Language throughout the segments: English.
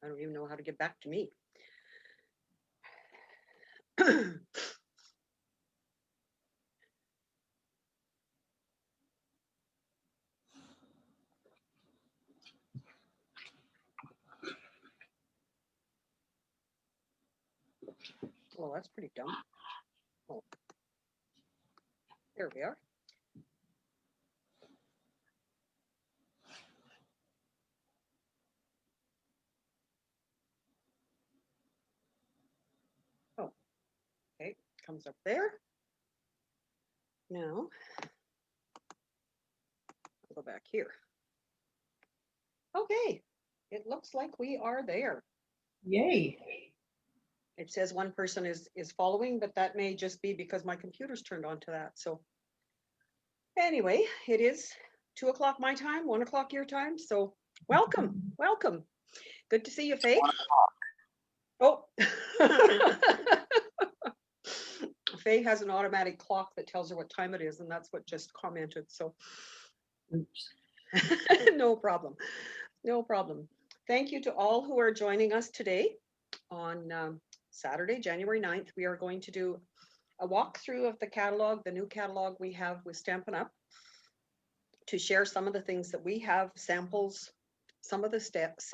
I don't even know how to get back to me. Well, that's pretty dumb. Oh, there we are. Oh, okay, comes up there. Now, I'll go back here. Okay, it looks like we are there. Yay. It says one person is following, but that may just be because my computer's turned on to that. So anyway, it is 2 o'clock my time, 1 o'clock your time. So welcome, welcome. Good to see you, Faye. Oh, Faye has an automatic clock that tells her what time it is, and that's what just commented. So Oops. no problem. No problem. Thank you to all who are joining us today on Saturday, January 9th. We are going to do a walkthrough of the catalog, the new catalog we have with Stampin' Up, to share some of the things that we have, samples, some of the sets,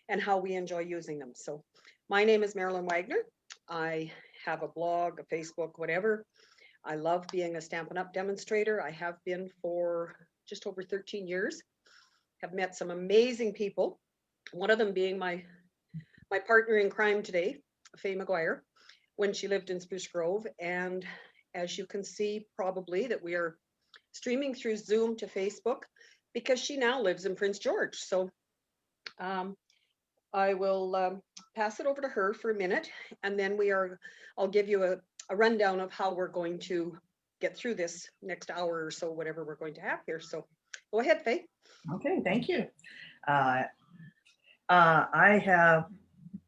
and how we enjoy using them. So my name is Marilyn Wagner. I have a blog, a Facebook, whatever. I love being a Stampin' Up demonstrator. I have been for just over 13 years. Have met some amazing people. One of them being my partner in crime today, Faye McGuire, when she lived in Spruce Grove. And as you can see, probably that we are streaming through Zoom to Facebook because she now lives in Prince George. So I will pass it over to her for a minute, and then I'll give you a rundown of how we're going to get through this next hour or so, whatever we're going to have here. So go ahead, Faye. Okay, thank you. I have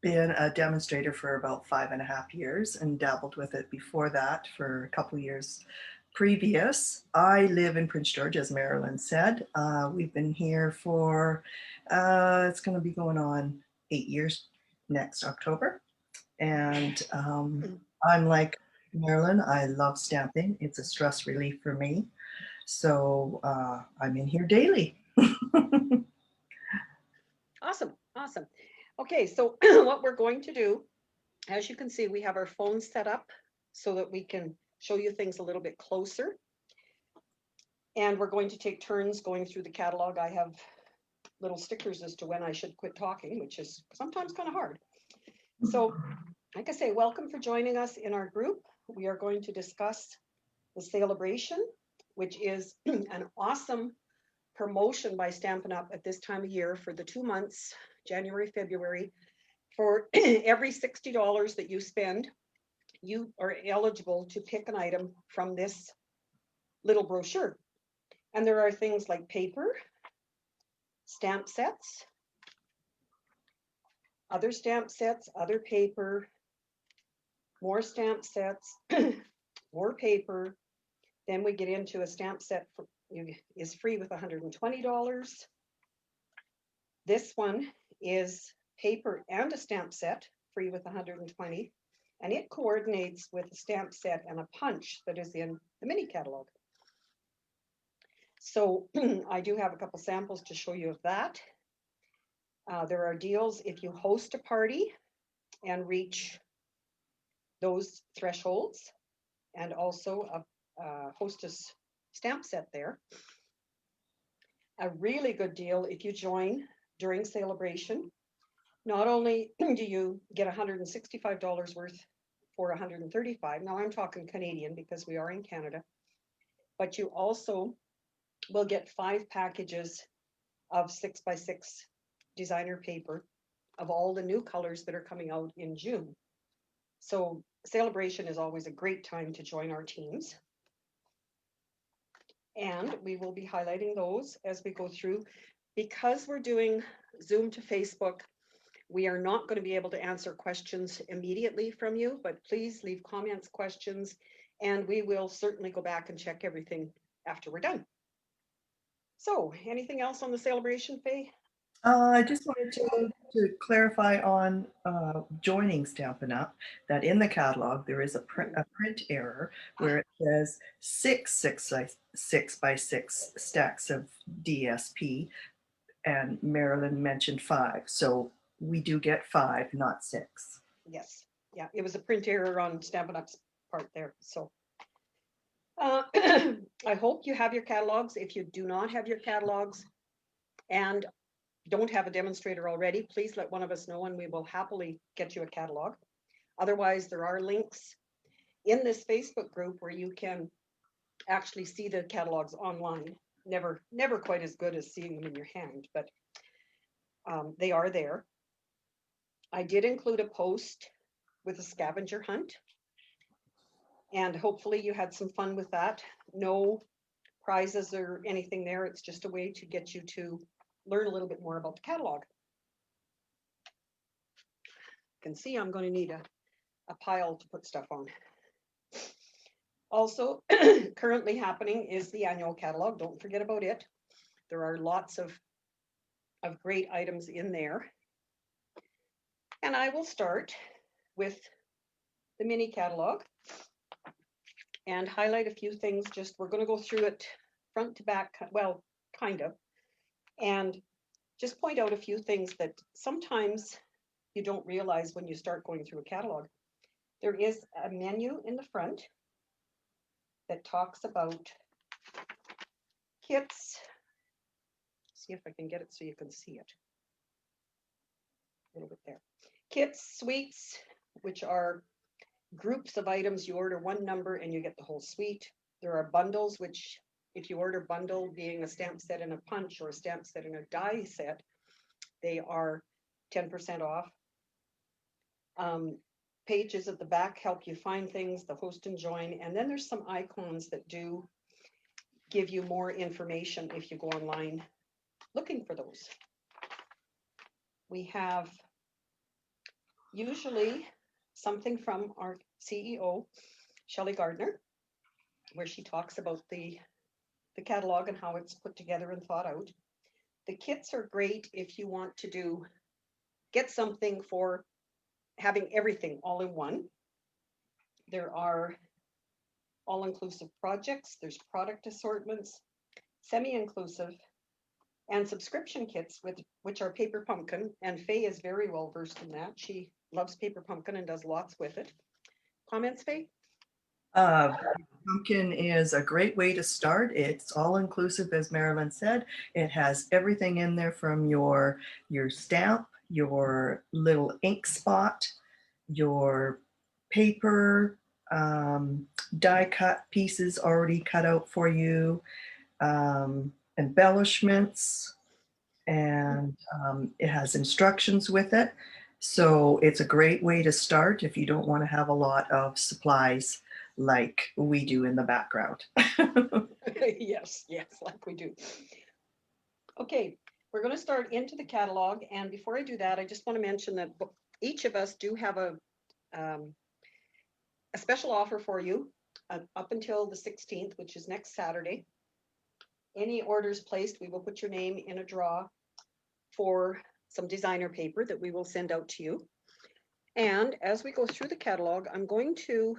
been a demonstrator for about 5.5 years and dabbled with it before that for a couple years previous. I live in Prince George, as Marilyn said. We've been here for, it's going to be going on 8 years next October. And I'm like Marilyn, I love stamping. It's a stress relief for me. So I'm in here daily. Awesome, awesome. Okay, so what we're going to do, as you can see, we have our phones set up so that we can show you things a little bit closer. And we're going to take turns going through the catalog. I have little stickers as to when I should quit talking, which is sometimes kind of hard. So, like I say, welcome for joining us in our group. We are going to discuss the Sale-A-Bration, which is an awesome promotion by Stampin' Up at this time of year for the 2 months, January, February. For every $60 that you spend, you are eligible to pick an item from this little brochure. And there are things like paper, stamp sets, other stamp sets, other paper, more stamp sets, more paper. Then we get into a stamp set is free with $120. This one is paper and a stamp set free with $120, and it coordinates with a stamp set and a punch that is in the mini catalog. So I do have a couple samples to show you of that. There are deals if you host a party and reach those thresholds, and also a hostess stamp set there. A really good deal if you join during Sale-A-Bration. Not only do you get $165 worth for $135, now I'm talking Canadian because we are in Canada, but you also will get 5 packages of 6x6 designer paper of all the new colors that are coming out in June. So Sale-A-Bration is always a great time to join our teams. And we will be highlighting those as we go through. Because we're doing Zoom to Facebook, we are not going to be able to answer questions immediately from you, but please leave comments, questions, and we will certainly go back and check everything after we're done. So anything else on the Sale-A-Bration, Faye? I just wanted to clarify on joining Stampin' Up! That in the catalog there is a print error where it says six by six stacks of DSP, and Marilyn mentioned 5. So we do get 5, not 6. Yes, yeah, it was a print error on Stampin' Up's part there, so. I hope you have your catalogs. If you do not have your catalogs and don't have a demonstrator already, please let one of us know and we will happily get you a catalog. Otherwise, there are links in this Facebook group where you can actually see the catalogs online. Never quite as good as seeing them in your hand, but they are there. I did include a post with a scavenger hunt, and hopefully you had some fun with that. No prizes or anything there. It's just a way to get you to learn a little bit more about the catalog. You can see I'm going to need a pile to put stuff on. Also, currently happening is the annual catalog. Don't forget about it. There are lots of great items in there. And I will start with the mini catalog and highlight a few things. Just we're going to go through it front to back, well, kind of, and just point out a few things that sometimes you don't realize when you start going through a catalog. There is a menu in the front that talks about kits. See if I can get it so you can see it a little bit there. Kits, suites, which are groups of items. You order one number and you get the whole suite. There are bundles, which if you order bundle being a stamp set and a punch or a stamp set and a die set, they are 10% off. Pages at the back help you find things, the host and join, and then there's some icons that do give you more information if you go online looking for those. We have usually something from our CEO, Shelley Gardner, where she talks about the catalog and how it's put together and thought out. The kits are great if you want to get something for having everything all in one. There are all-inclusive projects, there's product assortments, semi-inclusive, and subscription kits, which are paper pumpkin, and Faye is very well versed in that. She loves paper pumpkin and does lots with it. Comments, Faye? Pumpkin is a great way to start. It's all inclusive, as Marilyn said. It has everything in there from your stamp, your little ink spot, your paper, die cut pieces already cut out for you, embellishments, and it has instructions with it. So it's a great way to start if you don't want to have a lot of supplies like we do in the background. Yes, like we do. Okay, we're going to start into the catalog, and before I do that, I just want to mention that each of us do have a special offer for you up until the 16th, which is next Saturday. Any orders placed, we will put your name in a draw for some designer paper that we will send out to you. And as we go through the catalog, I'm going to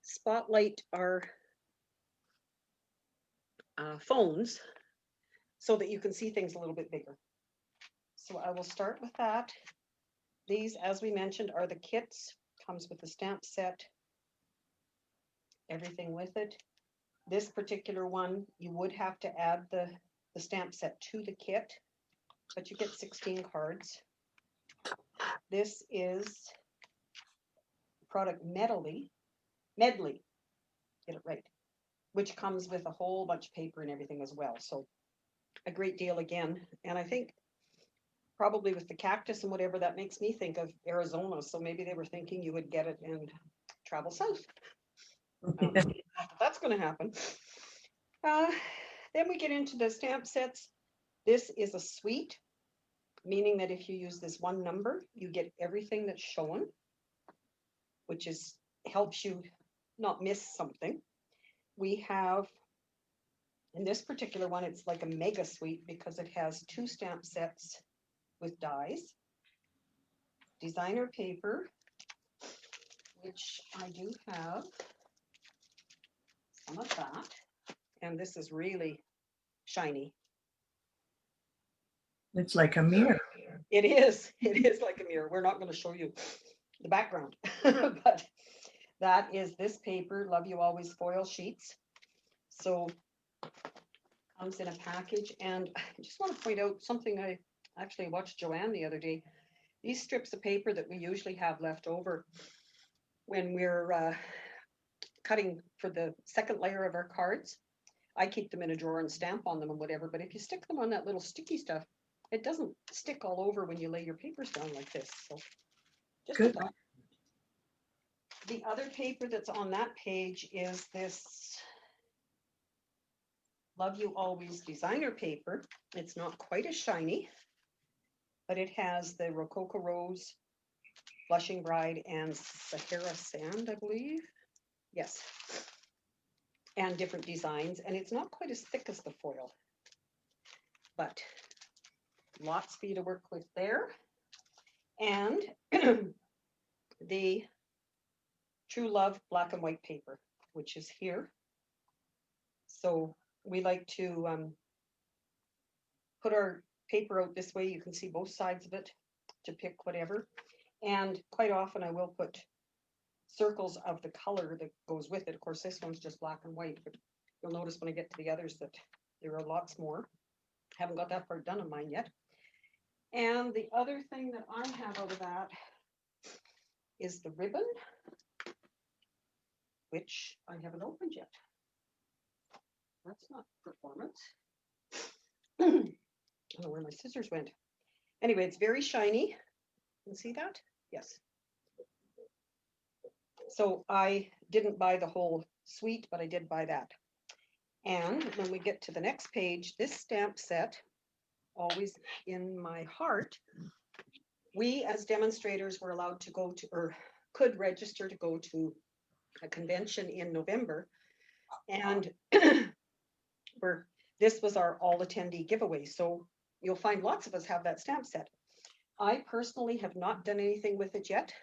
spotlight our phones so that you can see things a little bit bigger. So I will start with that. These, as we mentioned, are the kits. Comes with the stamp set, everything with it. This particular one, you would have to add the stamp set to the kit, but you get 16 cards. This is product medley, get it right, which comes with a whole bunch of paper and everything as well. So a great deal again. And I think probably with the cactus and whatever, that makes me think of Arizona. So maybe they were thinking you would get it and travel south. That's going to happen. Then we get into the stamp sets. This is a suite, meaning that if you use this one number, you get everything that's shown, which helps you not miss something. We have In this particular one, it's like a mega suite because it has 2 stamp sets with dies, designer paper, which I do have some of that. And this is really shiny. It's like a mirror. It is. It is like a mirror. We're not going to show you the background, but that is this paper, Love You Always foil sheets. So comes in a package. And I just want to point out something I actually watched Joanne the other day. These strips of paper that we usually have left over when we're cutting for the second layer of our cards, I keep them in a drawer and stamp on them and whatever. But if you stick them on that little sticky stuff, it doesn't stick all over when you lay your papers down like this. So just a Good. thought. The other paper that's on that page is this Love You Always designer paper. It's not quite as shiny, but it has the Rococo Rose, Blushing Bride, and Sahara Sand, I believe. Yes. And different designs. And it's not quite as thick as the foil, but lots for you to work with there. And the True Love black and white paper, which is here. So we like to put our paper out this way. You can see both sides of it to pick whatever. And quite often I will put circles of the color that goes with it. Of course, this one's just black and white, but you'll notice when I get to the others that there are lots more. Haven't got that part done on mine yet. And the other thing that I have out of that is the ribbon, which I haven't opened yet. That's not performance. I don't know where my scissors went. Anyway, it's very shiny. You can see that? Yes. So I didn't buy the whole suite, but I did buy that. And when we get to the next page, this stamp set, always in my heart, we as demonstrators were allowed to go to, or could register to go to a convention in November. And this was our all attendee giveaway. So you'll find lots of us have that stamp set. I personally have not done anything with it yet,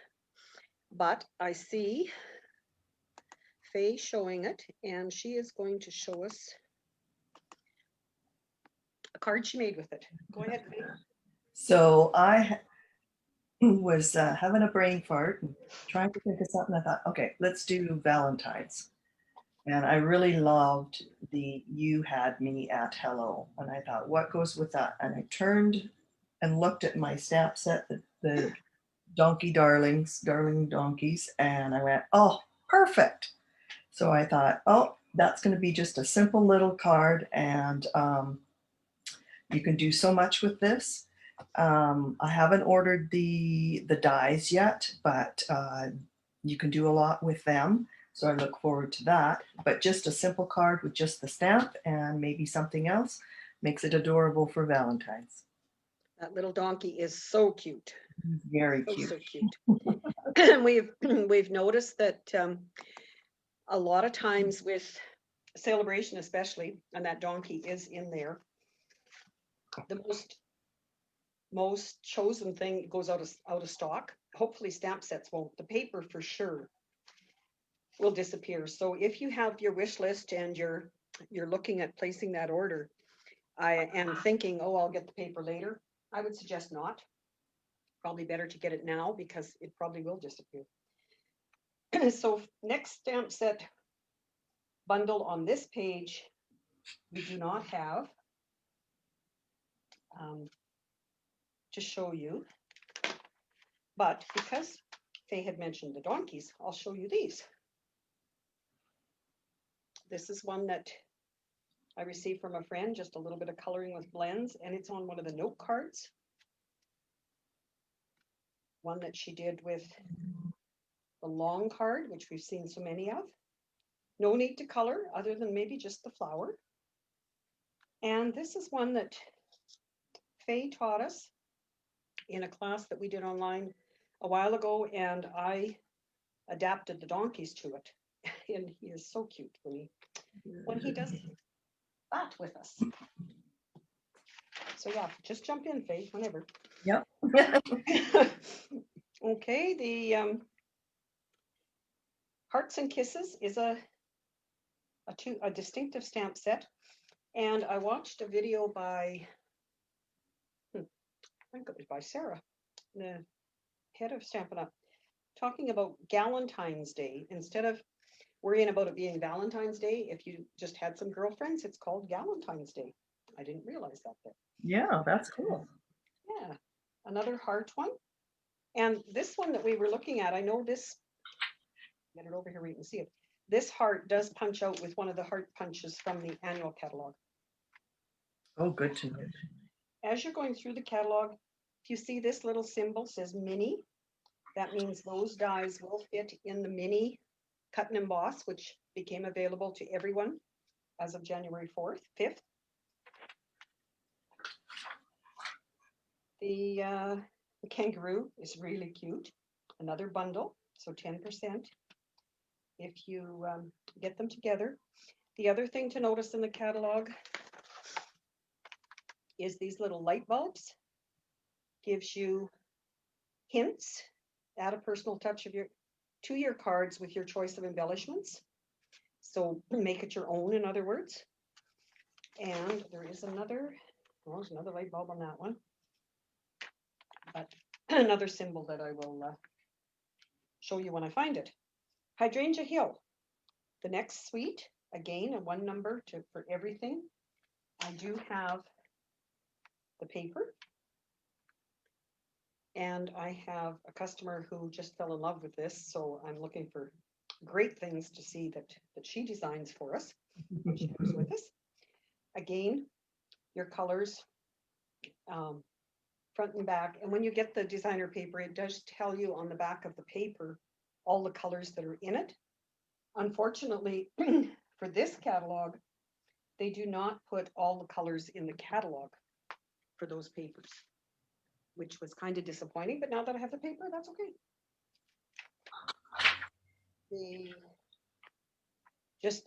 but I see Faye showing it, and she is going to show us a card she made with it. Go ahead, Faye. So I was having a brain fart and trying to think of something. I thought, okay, let's do Valentine's. And I really loved the You Had Me at Hello. And I thought, what goes with that? And I turned and looked at my stamp set, the Donkey Darlings, Darling Donkeys, and I went, oh, perfect. So I thought, oh, that's going to be just a simple little card, and you can do so much with this. I haven't ordered the dies yet, but you can do a lot with them. So I look forward to that. But just a simple card with just the stamp and maybe something else makes it adorable for Valentine's. That little donkey is so cute. Very cute. So cute. And we've noticed that a lot of times with Sale-A-Bration especially, and that donkey is in there, the most chosen thing goes out of stock. Hopefully stamp sets won't. The paper for sure will disappear. So if you have your wish list and you're looking at placing that order, I am thinking, oh, I'll get the paper later. I would suggest not. Probably better to get it now because it probably will disappear. So next stamp set bundle on this page, we do not have to show you, but because Faye had mentioned the donkeys, I'll show you these. This is one that I received from a friend, just a little bit of coloring with blends, and it's on one of the note cards. One that she did with the long card, which we've seen so many of. No need to color other than maybe just the flower. And this is one that Faye taught us in a class that we did online a while ago, and I adapted the donkeys to it. And he is so cute when he does that with us. So yeah, just jump in, Faith, whenever. Yep. Okay, the Hearts and Kisses is a distinctive stamp set. And I watched a video by, I think it was by Sarah, the head of Stampin' Up, talking about Galentine's Day. Instead of worrying about it being Valentine's Day, if you just had some girlfriends, it's called Galentine's Day. I didn't realize that there. Yeah, that's cool. Yeah, another heart one. And this one that we were looking at, I know this, get it over here where you can see it. This heart does punch out with one of the heart punches from the annual catalog. Oh, good to know. As you're going through the catalog, if you see this little symbol says mini, that means those dies will fit in the mini cut and emboss, which became available to everyone as of January 5th. The kangaroo is really cute. Another bundle, so 10% if you get them together. The other thing to notice in the catalog is these little light bulbs. Gives you hints, add a personal touch to your cards with your choice of embellishments. So make it your own, in other words. And there is another, well, there's another light bulb on that one. But another symbol that I will show you when I find it. Hydrangea Hill, the next suite, again, a one number for everything. I do have the paper. And I have a customer who just fell in love with this, so I'm looking for great things to see that she designs for us and shares with us. Again, your colors, front and back. And when you get the designer paper, it does tell you on the back of the paper all the colors that are in it. Unfortunately, for this catalog, they do not put all the colors in the catalog for those papers, which was kind of disappointing, but now that I have the paper, that's okay. Just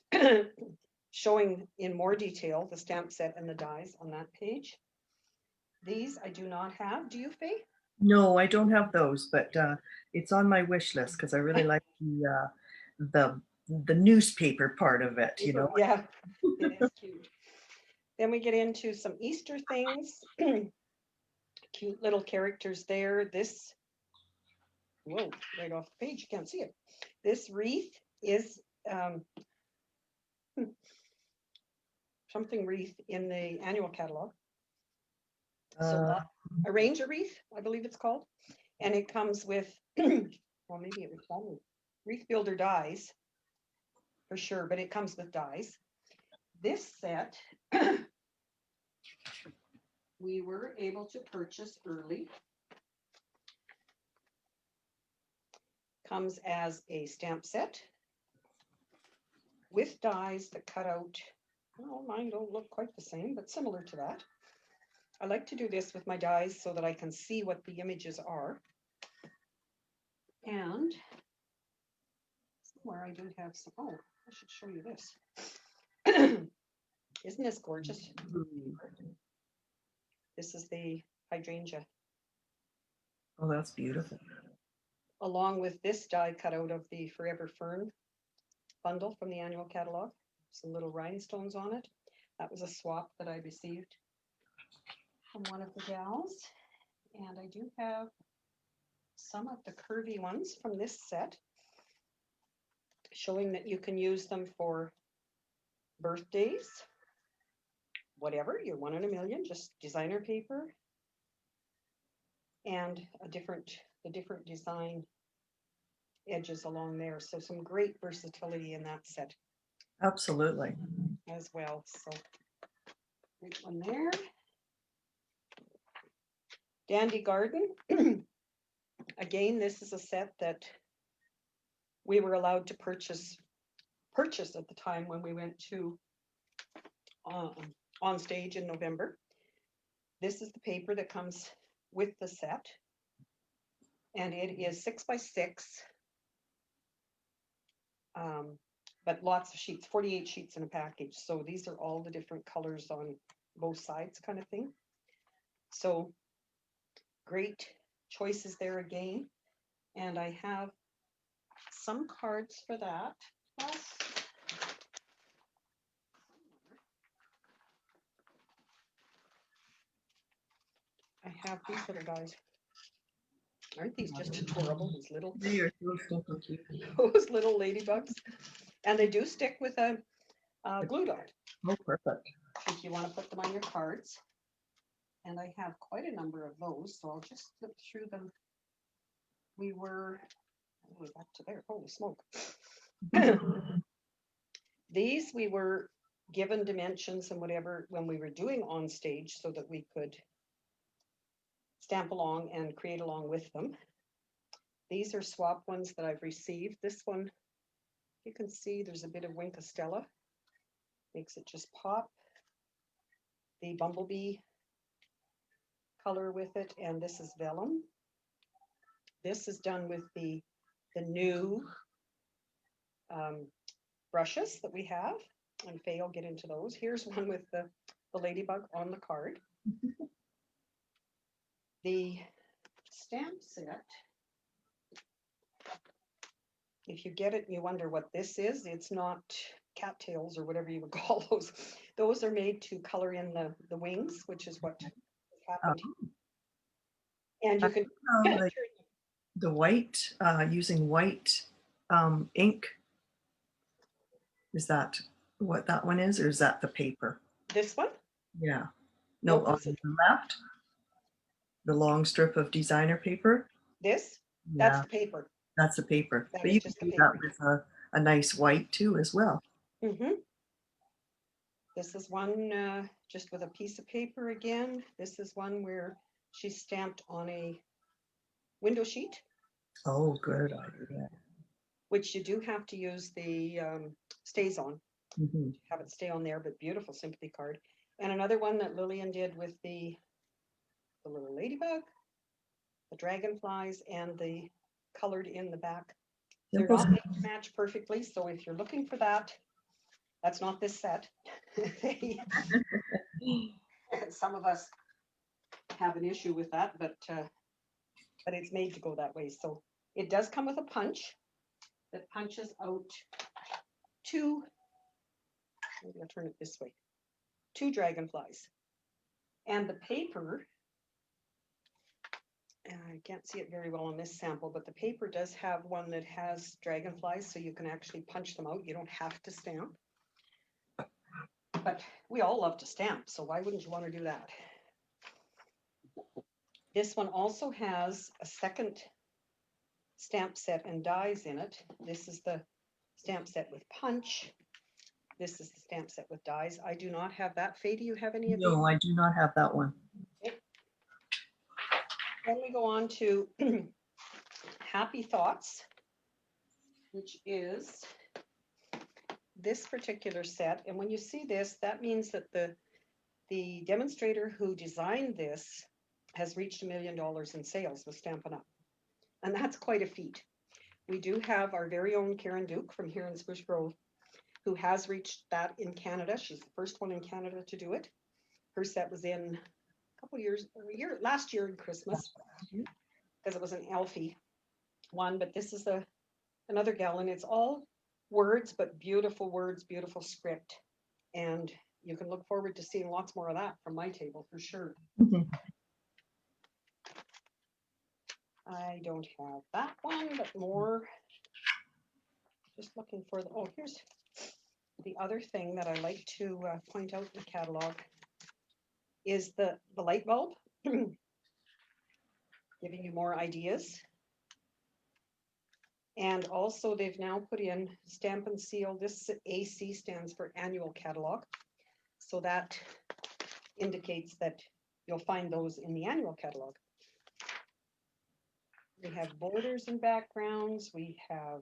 showing in more detail the stamp set and the dies on that page. These I do not have. Do you, Faye? No, I don't have those, but it's on my wish list because I really like the newspaper part of it, you know. Yeah, it is cute. Then we get into some Easter things. Cute little characters there. This, whoa, right off the page, you can't see it. This wreath is something wreath in the annual catalog. So arrange a wreath, I believe it's called. And it comes with, well, maybe it was called wreath builder dies for sure, but it comes with dies. This set, we were able to purchase early. Comes as a stamp set with dies that cut out, well, mine don't look quite the same, but similar to that. I like to do this with my dies so that I can see what the images are. And somewhere I do have some, oh, I should show you this. Isn't this gorgeous? This is the hydrangea. Oh, that's beautiful. Along with this die cut out of the Forever Fern bundle from the annual catalog. Some little rhinestones on it. That was a swap that I received from one of the gals. And I do have some of the curvy ones from this set, showing that you can use them for birthdays, whatever, you're one in a million, just designer paper, and the different design edges along there. So some great versatility in that set. Absolutely. As well. So great one there. Dandy Garden. Again, this is a set that we were allowed to purchase at the time when we went to on stage in November. This is the paper that comes with the set, and it is 6x6 but lots of sheets, 48 sheets in a package. So these are all the different colors on both sides kind of thing. So great choices there again. And I have some cards for that. Plus, I have these little guys. Aren't these just adorable? These little, They are so simple cute. those little ladybugs. And they do stick with a glue dot Oh, perfect. if you want to put them on your cards. And I have quite a number of those, so I'll just flip through them. We were back to there. Holy smoke. These we were given dimensions and whatever when we were doing on stage so that we could stamp along and create along with them. These are swap ones that I've received. This one, you can see there's a bit of Wink of Stella. Makes it just pop. The bumblebee color with it, and this is vellum. This is done with the new brushes that we have, and Faye will get into those. Here's one with the ladybug on the card. The stamp set, if you get it and you wonder what this is, it's not cattails or whatever you would call those. Those are made to color in the wings, which is what happened. And you can Like the white, using white ink. Is that what that one is, or is that the paper? This one? Yeah. No, on the left, the long strip of designer paper. This? Yeah. That's the paper. That's the paper. That but is you just can the do that paper. with a nice white too as well. Mm-hmm. This is one just with a piece of paper again. This is one where she's stamped on a window sheet. Oh, good idea. Which you do have to use the stays on. Mm-hmm. Have it stay on there, but beautiful sympathy card. And another one that Lillian did with the little ladybug, the dragonflies, and the colored in the back. They're not made to match perfectly, so if you're looking for that, that's not this set. Some of us have an issue with that, but it's made to go that way. So it does come with a punch that punches out two, maybe I'll turn it this way, two dragonflies. And the paper, I can't see it very well on this sample, but the paper does have one that has dragonflies, so you can actually punch them out. You don't have to stamp. But we all love to stamp, so why wouldn't you want to do that? This one also has a second stamp set and dies in it. This is the stamp set with punch. This is the stamp set with dies. I do not have that. Faye, do you have any of these? No, I do not have that one. Okay. Then we go on to Happy Thoughts, which is this particular set. And when you see this, that means that the demonstrator who designed this has reached $1 million in sales with Stampin' Up. And that's quite a feat. We do have our very own Karen Duke from here in Spruce Grove, who has reached that in Canada. She's the first one in Canada to do it. Her set was in a couple years, last year in Christmas, because it was an Elfie one, but this is another gal, and it's all words, but beautiful words, beautiful script. And you can look forward to seeing lots more of that from my table for sure. Mm-hmm. I don't have that one, but more. Just looking for here's the other thing that I like to point out in the catalog is the light bulb, giving you more ideas. And also they've now put in stamp and seal. This AC stands for annual catalog. So that indicates that you'll find those in the annual catalog. We have borders and backgrounds. We have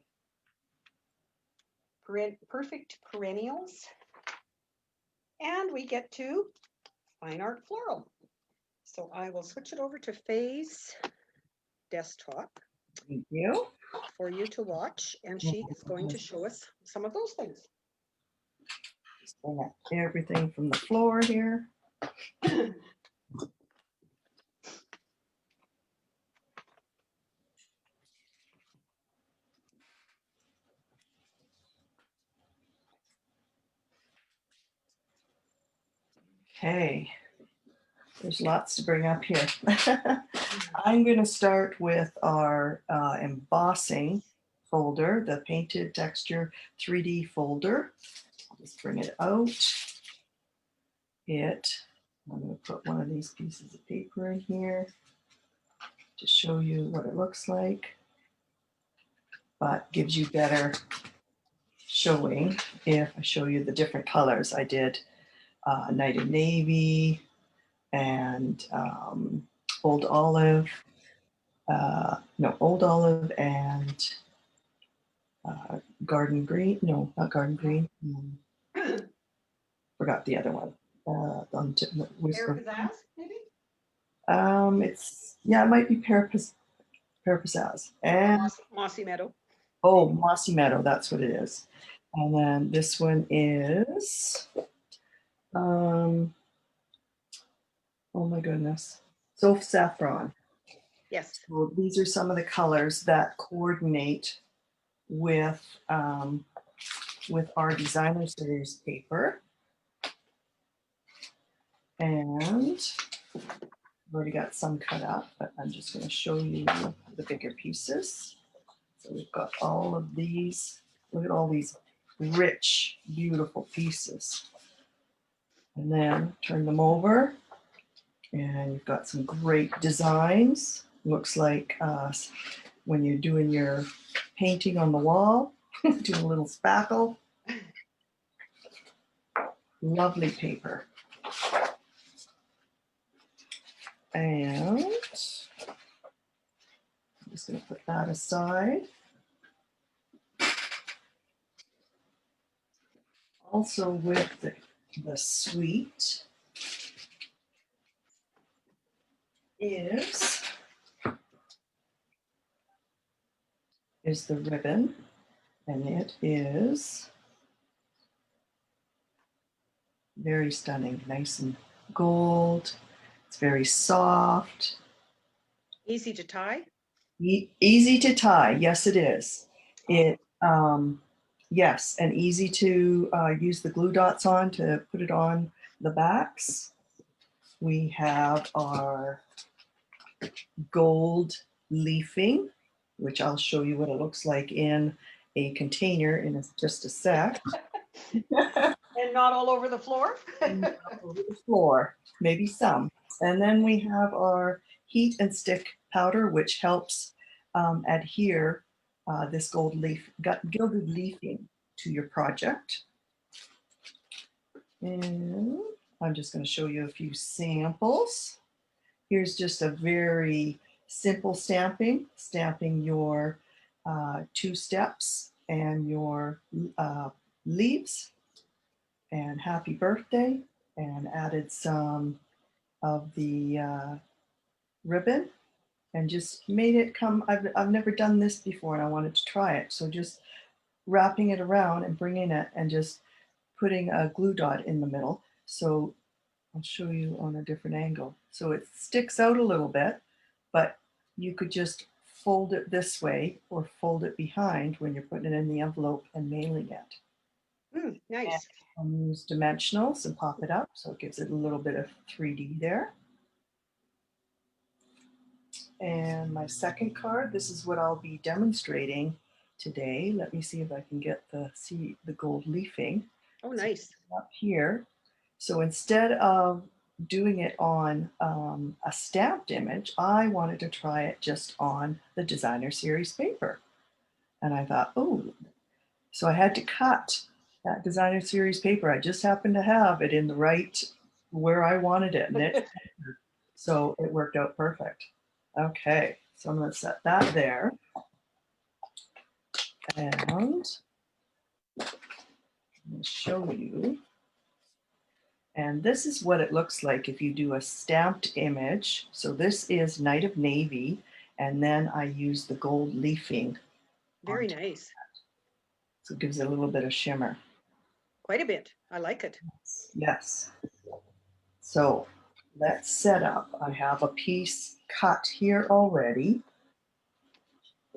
perfect perennials. And we get to fine art floral. So I will switch it over to Faye's desktop. Thank you. for you to watch, and she is going to show us some of those things. Just bring up everything from the floor here. Okay, there's lots to bring up here. I'm going to start with our embossing folder, the painted texture 3D folder. I'll just bring it out. I'm going to put one of these pieces of paper in here to show you what it looks like, but gives you better showing if I show you the different colors. I did Night of Navy and Old Olive, Old Olive and Garden Green. No, not Garden Green. Forgot the other one. It might be Parapizzazz. And Mossy Meadow. Oh, Mossy Meadow, that's what it is. And then this one is, oh my goodness, Soft Saffron. Yes. So these are some of the colors that coordinate with our designer series paper. And I've already got some cut up, but I'm just going to show you the bigger pieces. So we've got all of these. Look at all these rich, beautiful pieces. And then turn them over, and you've got some great designs. Looks like when you're doing your painting on the wall, doing a little spackle. Lovely paper. And I'm just going to put that aside. Also with the suite is the ribbon, and it is very stunning, nice and gold. It's very soft. Easy to tie? Easy to tie, yes it is. Yes, and easy to use the glue dots on to put it on the backs. We have our gold leafing, which I'll show you what it looks like in a container in just a sec. And not all over the floor? Not over the floor, maybe some. And then we have our heat and stick powder, which helps adhere this gilded leafing to your project. And I'm just going to show you a few samples. Here's just a very simple stamping your 2 steps and your leaves and happy birthday, and added some of the ribbon and just made it come. I've never done this before and I wanted to try it. So just wrapping it around and bringing it and just putting a glue dot in the middle. So I'll show you on a different angle. So it sticks out a little bit, but you could just fold it this way or fold it behind when you're putting it in the envelope and mailing it. Nice. And use dimensionals and pop it up, so it gives it a little bit of 3D there. And my second card, this is what I'll be demonstrating today. Let me see if I can get the gold leafing. Oh, nice. So up here. So instead of doing it on a stamped image, I wanted to try it just on the designer series paper. And I thought, oh, so I had to cut that designer series paper. I just happened to have it in the right where I wanted it. And so it worked out perfect. Okay, so I'm going to set that there. And I'm going to show you. And this is what it looks like if you do a stamped image. So this is Night of Navy, and then I use the gold leafing Very nice. So it gives it a little bit of shimmer. Quite a bit. I like it. Yes. So let's set up. I have a piece cut here already.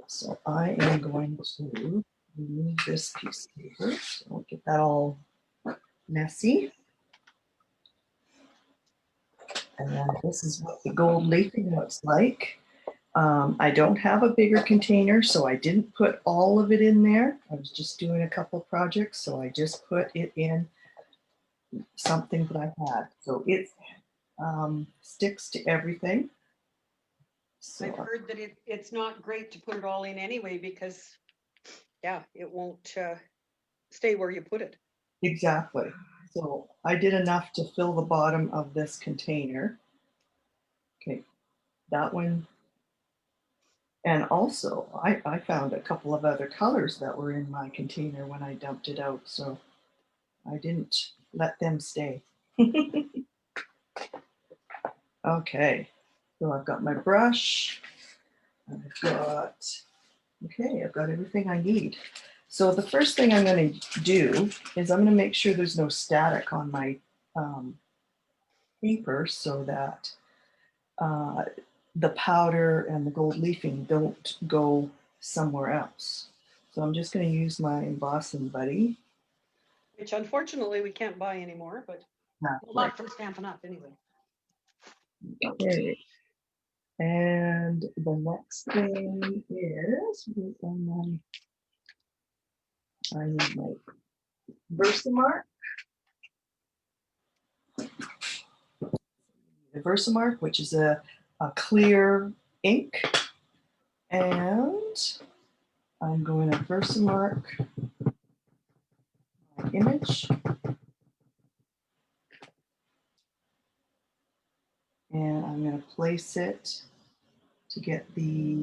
So I am going to remove this piece of paper. So don't get that all messy. And then this is what the gold leafing looks like. I don't have a bigger container, so I didn't put all of it in there. I was just doing a couple projects, so I just put it in something that I had. So it sticks to everything. So I've heard that it's not great to put it all in anyway because, yeah, it won't stay where you put it. exactly. So I did enough to fill the bottom of this container. Okay, that one. And also, I found a couple of other colors that were in my container when I dumped it out, so I didn't let them stay. Okay, so I've got my brush. I've got everything I need. So the first thing I'm going to do is I'm going to make sure there's no static on my paper so that the powder and the gold leafing don't go somewhere else. So I'm just going to use my embossing buddy. Which unfortunately we can't buy anymore, but not from Stampin' Up anyway. Okay. And the next thing is I need my Versamark. The Versamark, which is a clear ink. And I'm going to Versamark my image. And I'm going to place it to get the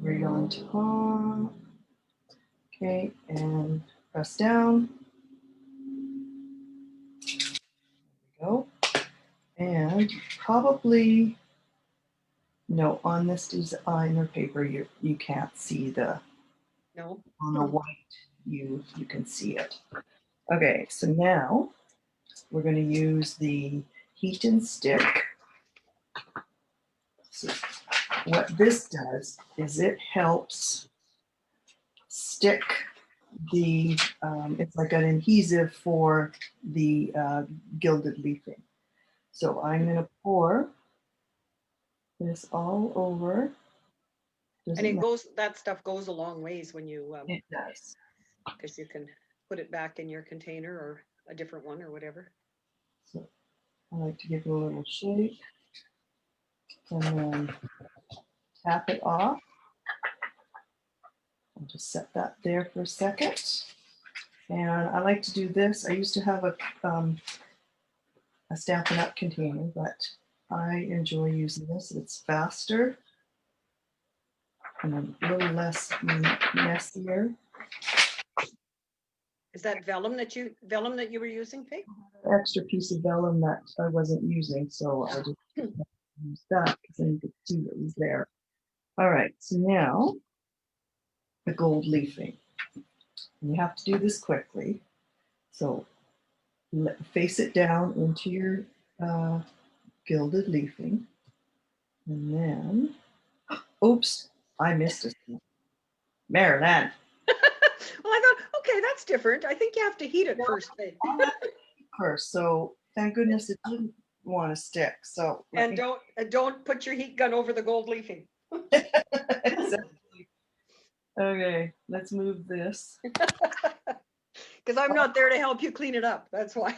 right on top. Okay, and press down. There we go. And probably, no, on this designer paper, you can't see the, No. on the white, you can see it. Okay, so now we're going to use the heat and stick. So what this does is it helps stick the, it's like an adhesive for the gilded leafing. So I'm going to pour this all over. And it goes, that stuff goes a long ways when you, it does. because you can put it back in your container or a different one or whatever. So I like to give it a little shake and then tap it off. I'll just set that there for a second. And I like to do this. I used to have a Stampin' Up container, but I enjoy using this. It's faster and a little less messier. Is that vellum that you were using, Peg? An extra piece of vellum that I wasn't using, so I just used that because then you could see what was there. All right, so now the gold leafing. And you have to do this quickly. So face it down into your gilded leafing. And then, oops, I missed it. Marilyn. Well, I thought, okay, that's different. I think you have to heat it first, Peg. First, so thank goodness it didn't want to stick. So And don't put your heat gun over the gold leafing. Exactly. Okay, let's move this. Because I'm not there to help you clean it up. That's why.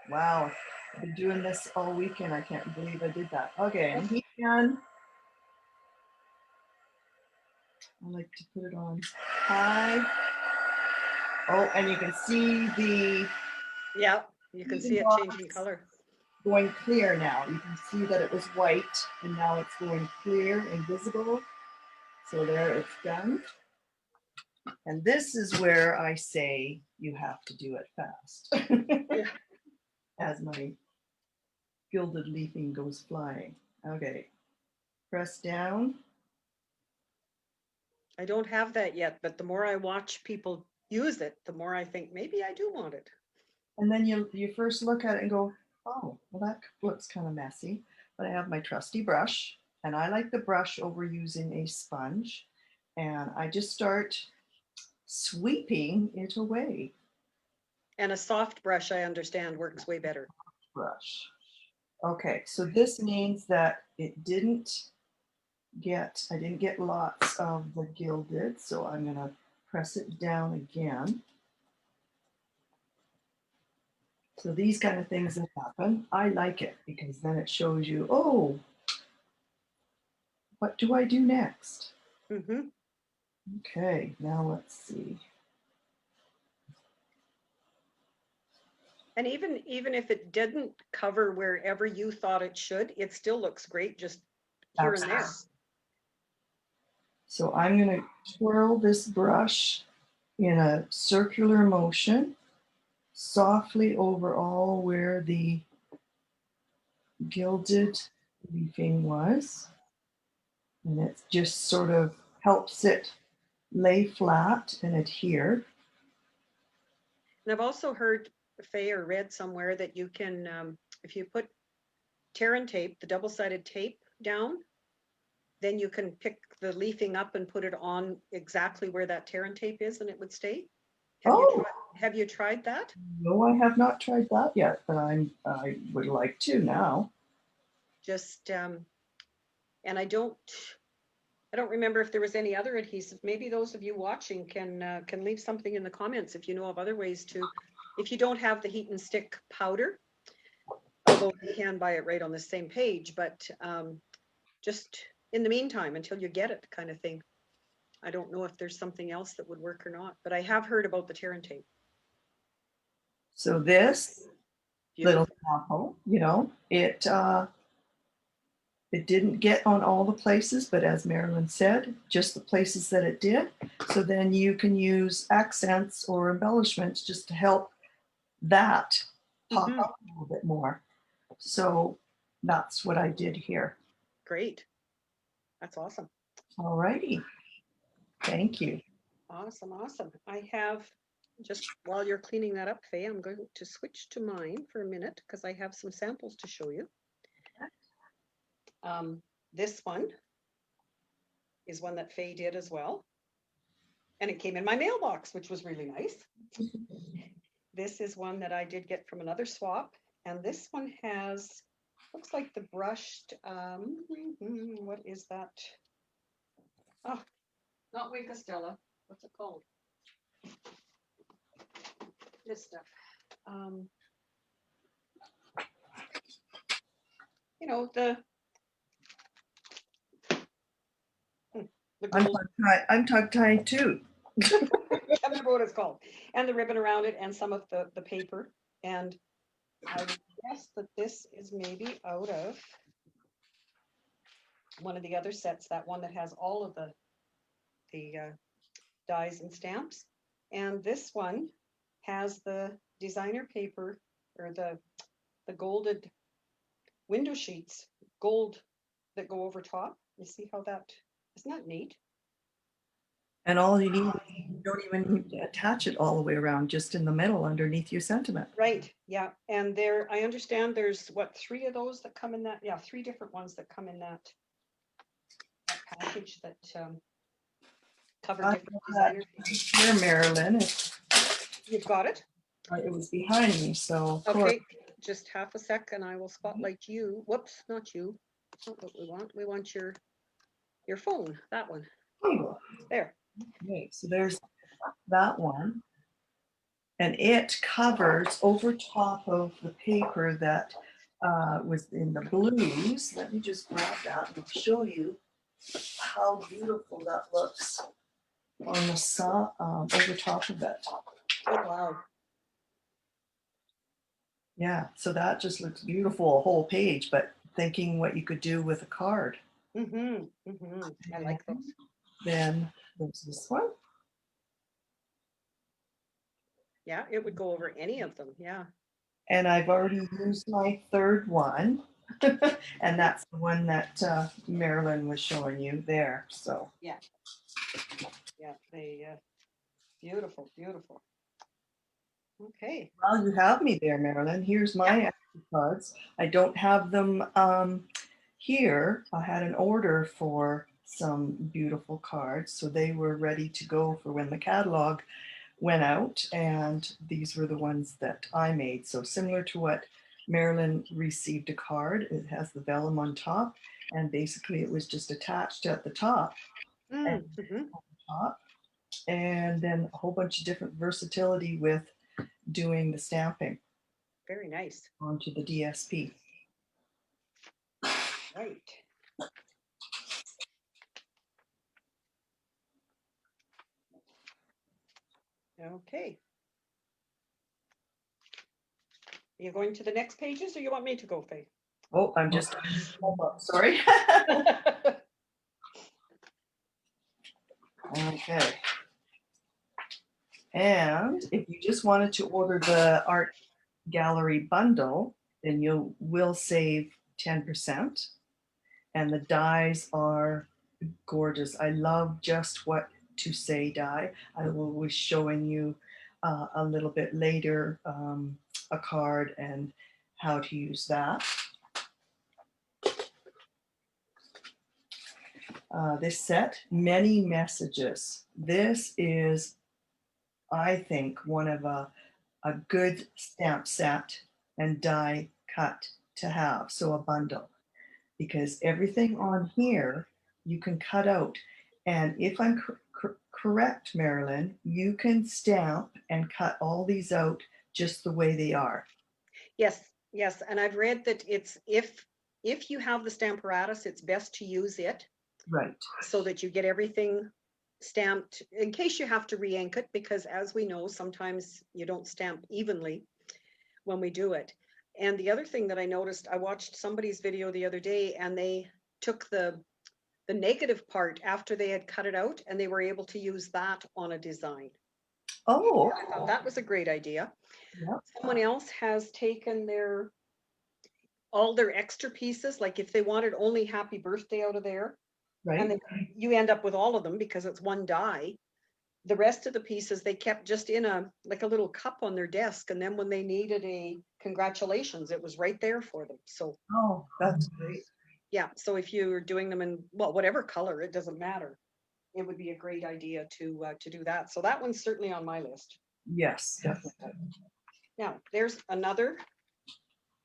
Wow, I've been doing this all weekend. I can't believe I did that. Okay, and heat gun. I like to put it on high. Oh, and you can see the, Yeah, you can see it changing color. Going clear now. You can see that it was white and now it's going clear and visible. So there, it's done. And this is where I say you have to do it fast. Yeah. As my gilded leafing goes flying. Okay, press down. I don't have that yet, but the more I watch people use it, the more I think maybe I do want it. And then you first look at it and go, oh, well, that looks kind of messy. But I have my trusty brush, and I like the brush over using a sponge. And I just start sweeping it away. And a soft brush, I understand, works way better. Brush. Okay, so this means that I didn't get lots of the gilded, so I'm gonna press it down again. So these kind of things that happen, I like it because then it shows you, oh, what do I do next? Mm-hmm. Okay, now let's see. And even if it didn't cover wherever you thought it should, it still looks great just here and there. Absolutely. So I'm going to twirl this brush in a circular motion softly over all where the gilded leafing was. And it just sort of helps it lay flat and adhere. And I've also heard, Faye, or read somewhere that you can, if you put tear and tape, the double-sided tape down, then you can pick the leafing up and put it on exactly where that tear and tape is and it would stay. Have you tried that? No, I have not tried that yet, but I would like to now. Just, and I don't remember if there was any other adhesive. Maybe those of you watching can leave something in the comments if you know of other ways to, if you don't have the heat and stick powder, although you can buy it right on the same page, but just in the meantime, until you get it kind of thing. I don't know if there's something else that would work or not, but I have heard about the tear and tape. So this little Beautiful. sample, it didn't get on all the places, but as Marilyn said, just the places that it did. So then you can use accents or embellishments just to help that pop up a little bit more. So that's what I did here. Great. That's awesome. All righty. Thank you. Awesome, awesome. I have, just while you're cleaning that up, Faye, I'm going to switch to mine for a minute because I have some samples to show you. This one is one that Faye did as well. And it came in my mailbox, which was really nice. This is one that I did get from another swap. And this one has, looks like the brushed, what is that? Oh, not Wink Stella. What's it called? This stuff. You know, the gold. I'm tongue-tied too. I can't remember what it's called. And the ribbon around it and some of the paper. And I would guess that this is maybe out of one of the other sets, that one that has all of the dies and stamps. And this one has the designer paper or the golded window sheets, gold that go over top. You see how that, isn't that neat? And all you need, you don't even need to attach it all the way around, just in the middle underneath your sentiment. Right, yeah. And there, I understand there's what, 3 of those that come in that, yeah, 3 different ones that come in that package that cover different designers. Here, Marilyn, You've got it? it was behind me, so. Okay, just half a sec and I will spotlight you. Whoops, not you. That's not what we want. We want your phone, that one. There. Okay, so there's that one. And it covers over top of the paper that was in the blues. Let me just grab that and show you how beautiful that looks on the over top of it. Oh, wow. Yeah, so that just looks beautiful, a whole page, but thinking what you could do with a card. Mm-hmm, mm-hmm. I like those. Then there's this one. Yeah, it would go over any of them. Yeah. And I've already used my third one. And that's the one that Marilyn was showing you there. So Yeah, they, beautiful, beautiful. Okay. while you have me there, Marilyn, here's my Yeah. extra cards. I don't have them here. I had an order for some beautiful cards, so they were ready to go for when the catalog went out, and these were the ones that I made. So similar to what Marilyn received a card, it has the vellum on top, and basically it was just attached at the top and Mm-hmm. top, and then a whole bunch of different versatility with doing the stamping Very nice. onto the DSP. Right. Okay. Are you going to the next pages or you want me to go, Faye? Oh, I'm just sorry. Okay. And if you just wanted to order the art gallery bundle, then you will save 10%. And the dies are gorgeous. I love just what to say die. I will be showing you a little bit later a card and how to use that. This set, many messages. This is, I think, one of a good stamp set and die cut to have, so a bundle, because everything on here you can cut out. And if I'm correct, Marilyn, you can stamp and cut all these out just the way they are. Yes, yes. And I've read that it's if you have the stamparatus, it's best to use it Right. so that you get everything stamped in case you have to re-ink it, because as we know, sometimes you don't stamp evenly when we do it. And the other thing that I noticed, I watched somebody's video the other day and they took the negative part after they had cut it out and they were able to use that on a design. Oh, I thought that was a great idea. yeah, Someone else has taken all their extra pieces, like if they wanted only happy birthday out of there, and right. then you end up with all of them because it's one die. The rest of the pieces they kept just in a little cup on their desk, and then when they needed a congratulations, it was right there for them. So Oh, that's great. yeah, so if you're doing them in, well, whatever color, it doesn't matter. It would be a great idea to do that. So that one's certainly on my list. Yes, definitely. Now there's another.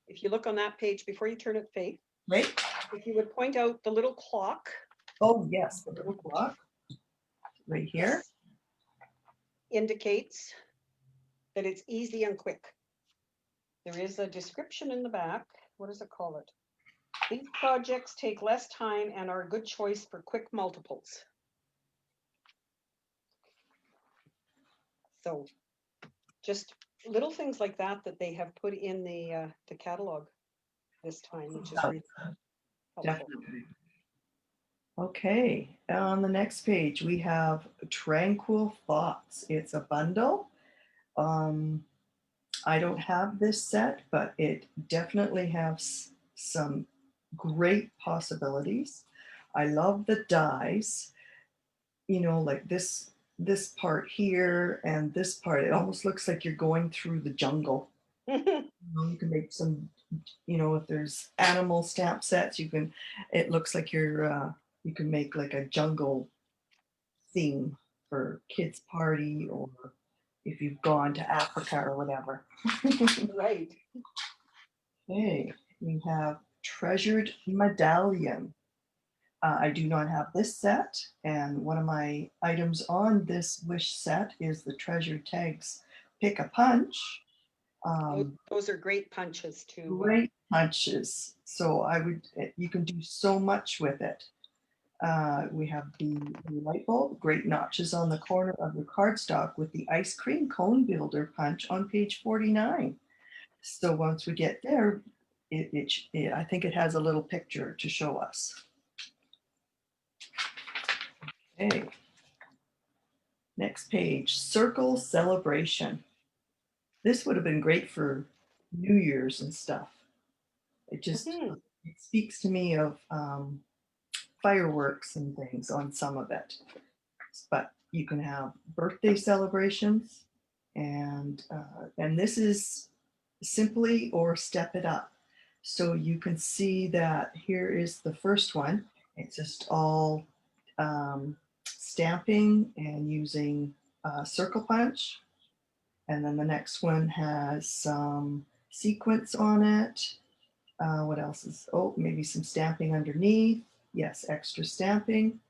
If you look on that page before you turn it, Faith, Right. if you would point out the little clock. Oh, yes, the little clock right here. Indicates that it's easy and quick. There is a description in the back. What does it call it? These projects take less time and are a good choice for quick multiples. So just little things like that that they have put in the catalog this time, which is really helpful. Definitely. Okay, on the next page we have Tranquil Thoughts. It's a bundle. Um, I don't have this set, but it definitely has some great possibilities. I love the dies, you know, like this part here and this part. It almost looks like you're going through the jungle. You can make some, you know, if there's animal stamp sets, you can, it looks like you can make like a jungle theme for kids party, or if you've gone to Africa or whatever. Right. Okay, we have Treasured Medallion. I do not have this set, and one of my items on this wish set is the Treasured Tags Pick a Punch. Those are great punches too. Great punches. So you can do so much with it. We have the light bulb, great notches on the corner of your cardstock with the ice cream cone builder punch on page 49. So once we get there, I think it has a little picture to show us. Okay. Next page, Circle Celebration. This would have been great for New Year's and stuff. It just, Mhm. it speaks to me of fireworks and things on some of it. But you can have birthday celebrations, and this is simply or step it up. So you can see that here is the first one. It's just all stamping and using circle punch. And then the next one has some sequence on it. What else is, oh, maybe some stamping underneath. Yes, extra stamping.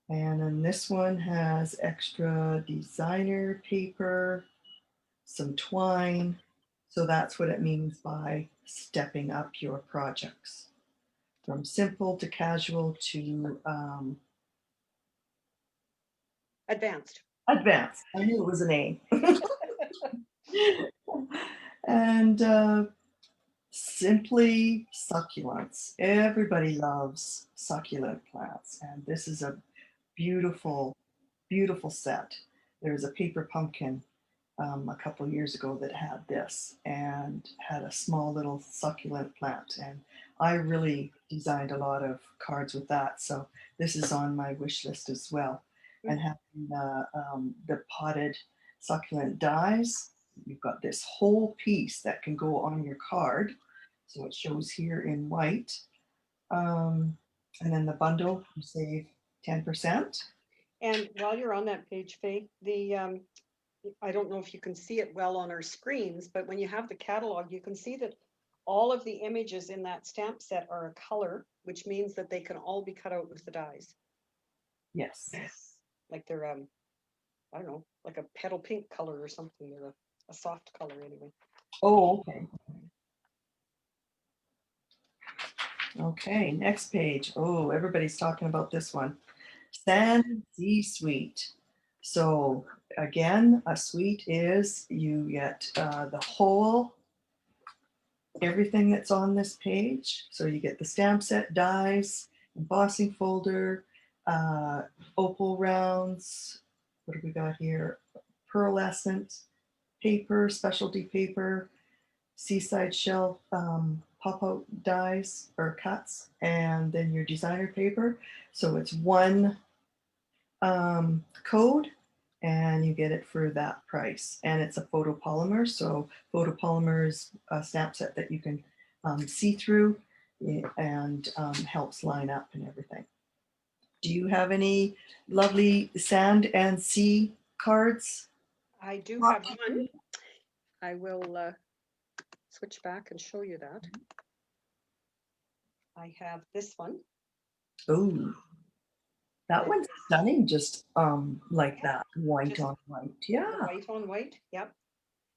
And then this one has extra designer paper, some twine. So that's what it means by stepping up your projects. From simple to casual to Advanced. advanced. I knew it was an A. And simply succulents. Everybody loves succulent plants, and this is a beautiful, beautiful set. There's a paper pumpkin a couple of years ago that had this and had a small little succulent plant, and I really designed a lot of cards with that. So this is on my wish list as well. And having the potted succulent dies, you've got this whole piece that can go on your card. So it shows here in white. And then the bundle, you save 10%. And while you're on that page, Faye, I don't know if you can see it well on our screens, but when you have the catalog, you can see that all of the images in that stamp set are a color, which means that they can all be cut out with the dies. Yes. Like they're, I don't know, like a petal pink color or something, or a soft color anyway. Oh, okay. Okay, next page. Oh, everybody's talking about this one. Sand Sea Suite. So again, a suite is you get the whole, everything that's on this page. So you get the stamp set, dies, embossing folder, opal rounds. What have we got here? Pearlescent paper, specialty paper, seaside shelf pop-out dies or cuts, and then your designer paper. So it's one code and you get it for that price. And it's a photopolymer. So photopolymer is a stamp set that you can see through and helps line up and everything. Do you have any lovely sand and sea cards? I do have one. I will switch back and show you that. I have this one. Oh, that one's stunning, just like Yeah, that, white just on white. Yeah. white on white. Yep.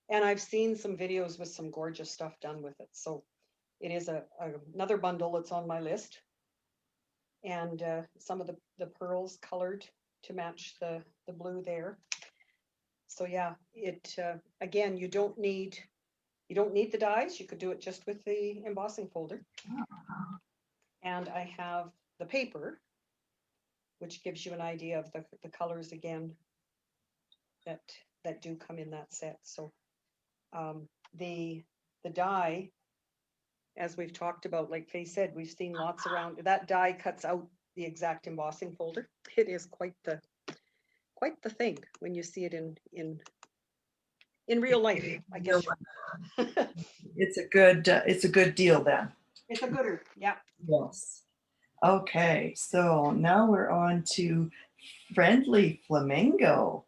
And I've seen some videos with some gorgeous stuff done with it. So it is another bundle that's on my list. And some of the pearls colored to match the blue there. So yeah, it again, you don't need the dies. You could do it just with the embossing folder. And I have the paper, which gives you an idea of the colors again that do come in that set. So the die, as we've talked about, like Faye said, we've seen lots around. That die cuts out the exact embossing folder. It is quite the thing when you see it in real life, I guess. It's a good deal then. It's a gooder, yeah. Yes. Okay, so now we're on to Friendly Flamingo.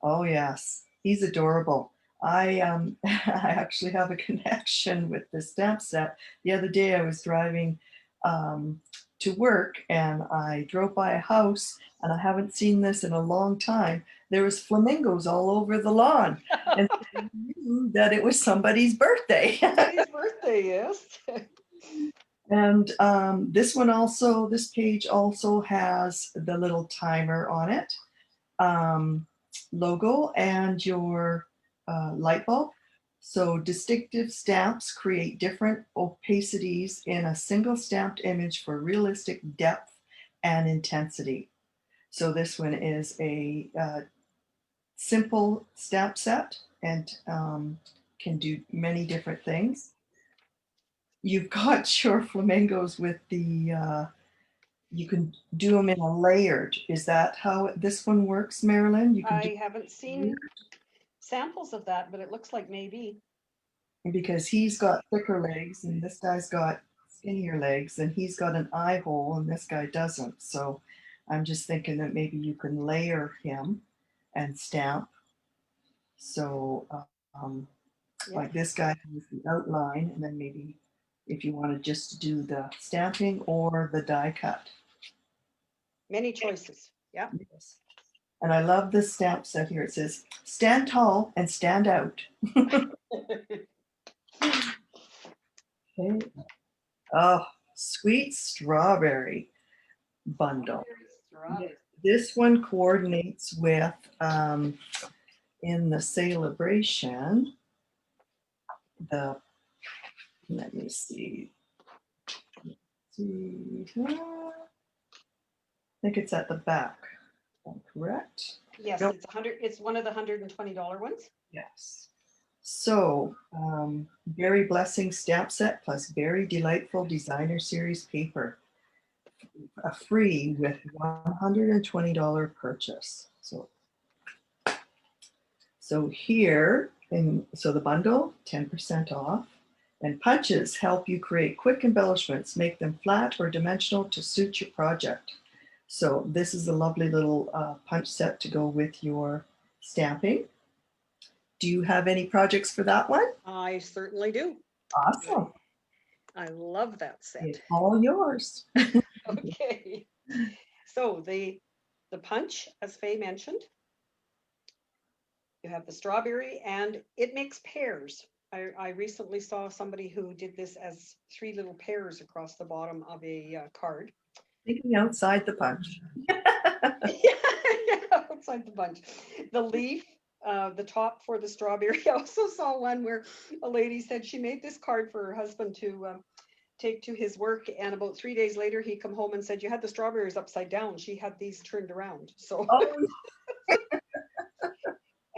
Oh yes, he's adorable. I I actually have a connection with this stamp set. The other day I was driving to work and I drove by a house and I haven't seen this in a long time. There was flamingos all over the lawn, and I knew that it was somebody's birthday. Somebody's birthday, yes. And this page also has the little timer on it, logo, and your light bulb. So distinctive stamps create different opacities in a single stamped image for realistic depth and intensity. So this one is a simple stamp set and can do many different things. you've got your flamingos with the, you can do them in a layered. Is that how this one works, Marilyn? You can do I haven't seen samples of that, but it looks like maybe. because he's got thicker legs and this guy's got skinnier legs and he's got an eye hole and this guy doesn't. So I'm just thinking that maybe you can layer him and stamp. So um, Yeah, like this guy has the outline and then maybe if you wanted just to do the stamping or the die cut. many choices. Yeah. Yes. And I love this stamp set here. It says, stand tall and stand out. Okay. Oh, sweet strawberry bundle. Strawberry. This one coordinates with in the Sale-A-Bration, the, let me see, I think it's at the back. Am I correct? Yes, Nope. it's one of the $120 ones. Yes. So, Berry Blessing stamp set plus Berry Delightful Designer Series paper, a free with $120 purchase. So here, so the bundle, 10% off, and punches help you create quick embellishments, make them flat or dimensional to suit your project. So this is a lovely little punch set to go with your stamping. Do you have any projects for that one? I certainly do. Awesome. I love that set. It's all yours. Okay. So the punch, as Faye mentioned, you have the strawberry and it makes pairs. I recently saw somebody who did this as 3 little pairs across the bottom of a card. Thinking outside the punch. Yeah, outside the bunch. The leaf, the top for the strawberry. I also saw one where a lady said she made this card for her husband to take to his work, and about 3 days later he come home and said, you had the strawberries upside down. She had these turned around. So Oh,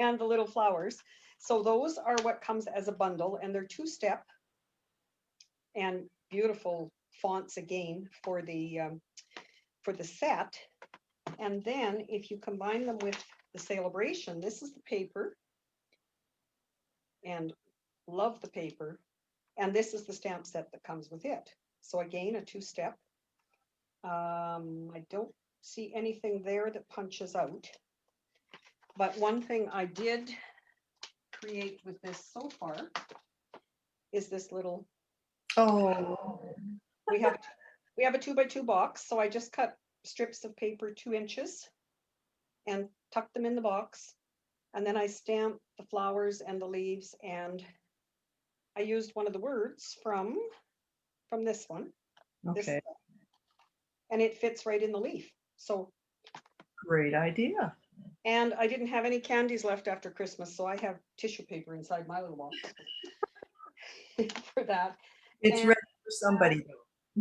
and the little flowers. So those are what comes as a bundle, and they're 2-step and beautiful fonts again for the set. And then if you combine them with the Sale-A-Bration, this is the paper, and love the paper, and this is the stamp set that comes with it. So again, a 2-step. I don't see anything there that punches out, but one thing I did create with this so far is this little, oh, we have a 2x2 box, so I just cut strips of paper 2 inches and tuck them in the box, and then I stamped the flowers and the leaves, and I used one of the words from this one. okay. This, and it fits right in the leaf. So Great idea. and I didn't have any candies left after Christmas, so I have tissue paper inside my little box for that. It's And ready for somebody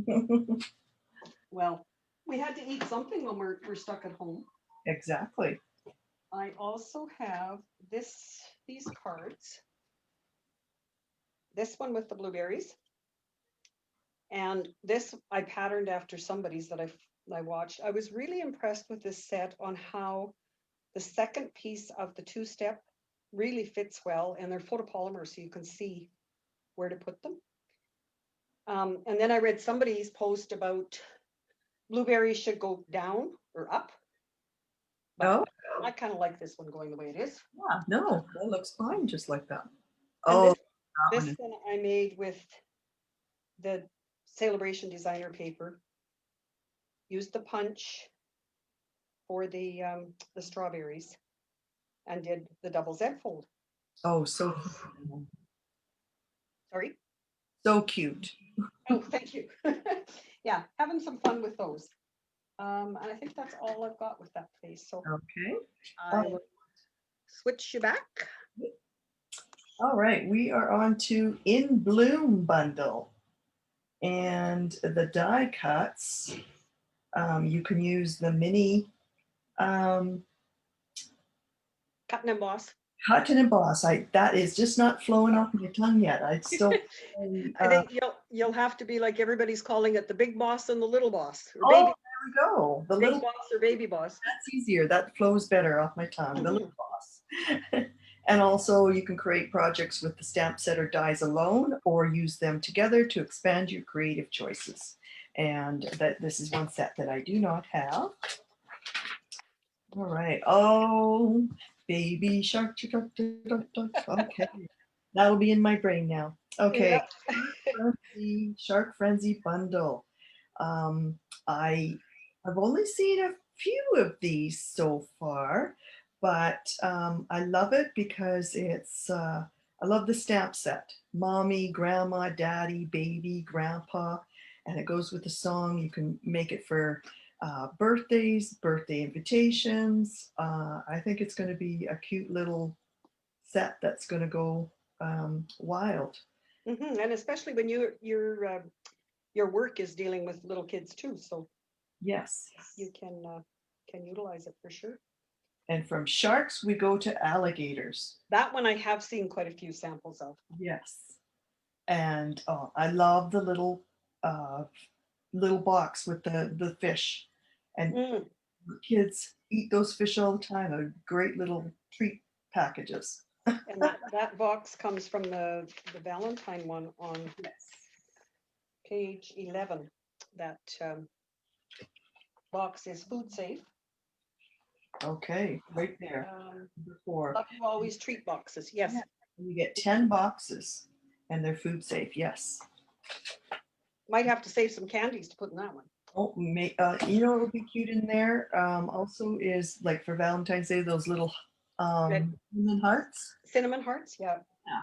though. well, we had to eat something when we're stuck at home. Exactly. I also have these cards. This one with the blueberries. And this I patterned after somebody's that I watched. I was really impressed with this set on how the second piece of the 2-step really fits well, and they're photopolymer, so you can see where to put them. And then I read somebody's post about blueberries should go down or up. But Oh, I kind of like this one going the way it is. yeah, no, that looks fine just like that. And Oh, this one I made with the Sale-A-Bration designer paper. Used the punch for the strawberries and did the double Z fold. oh, Sorry. so cute. Oh, thank you. Yeah, having some fun with those. And I think that's all I've got with that face. So Okay. I will switch you back. All right, we are on to In Bloom bundle. And the die cuts, you can use the mini Cut and emboss. Cut and emboss. That is just not flowing off my tongue yet. I still. I think you'll have to be like everybody's calling it, the big boss and the little boss, or Oh, baby, there we go. The big little, boss or baby boss. that's easier. That flows better off my tongue. The Mhm. little boss. And also you can create projects with the stamp set or dies alone, or use them together to expand your creative choices. And that this is one set that I do not have. All right. Oh, baby shark. Okay. That'll be in my brain now. Okay. Yeah. Shark Frenzy bundle. Um, I've only seen a few of these so far, but I love it because I love the stamp set. Mommy, grandma, daddy, baby, grandpa, and it goes with the song. You can make it for birthdays, birthday invitations. I think it's going to be a cute little set that's going to go wild. And especially when your work is dealing with little kids too, so Yes. you can utilize it for sure. And from sharks, we go to alligators. That one I have seen quite a few samples of. Yes. And oh, I love the uh, little box with the fish. And Mm. kids eat those fish all the time. They're great little treat packages. And that box comes from the Valentine one on Yes. page 11. That box is food safe. Okay, right there. Before. Love you always treat boxes. Yes. Yeah. You get 10 boxes and they're food safe. Yes. Might have to save some candies to put in that one. Oh, you know what would be cute in there? Also is like for Valentine's Day, those little Red cinnamon hearts. cinnamon hearts. Yeah. Yeah.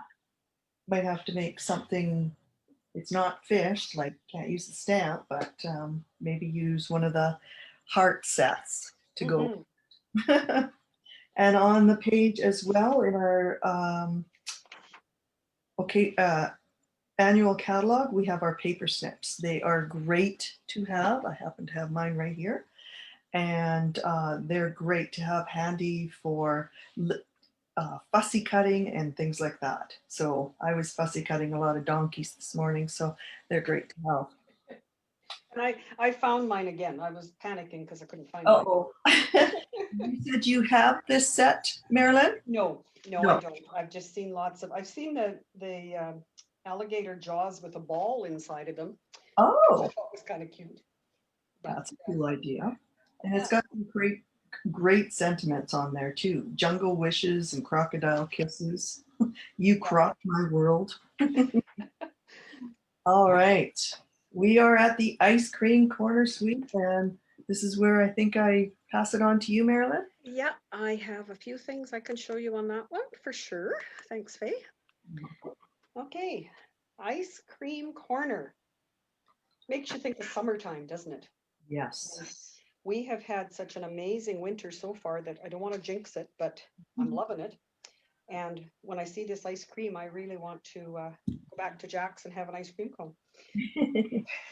Might have to make something. It's not fish, like can't use the stamp, but maybe use one of the heart sets to go. Mhm. And on the page as well in our okay annual catalog, we have our paper snips. They are great to have. I happen to have mine right here. And they're great to have handy for fussy cutting and things like that. So I was fussy cutting a lot of donkeys this morning, so they're great to have. And I found mine again. I was panicking because I couldn't find mine. Oh, you said you have this set, Marilyn? No, no, I No. don't. I've just seen lots of. I've seen the alligator jaws with a ball inside of them, which I Oh, thought was kind of cute. But that's a cool idea. And yeah, it's got some great sentiments on there too. Jungle wishes and crocodile kisses. You yeah. crocked my world. All right. We are at the ice cream corner suite, and this is where I think I pass it on to you, Marilyn. Yeah, I have a few things I can show you on that one for sure. Thanks, Faye. Okay, ice cream corner. Makes you think of summertime, doesn't it? Yes. We have had such an amazing winter so far that I don't want to jinx it, but I'm loving it. And when I see this ice cream, I really want to go back to Jack's and have an ice cream cone.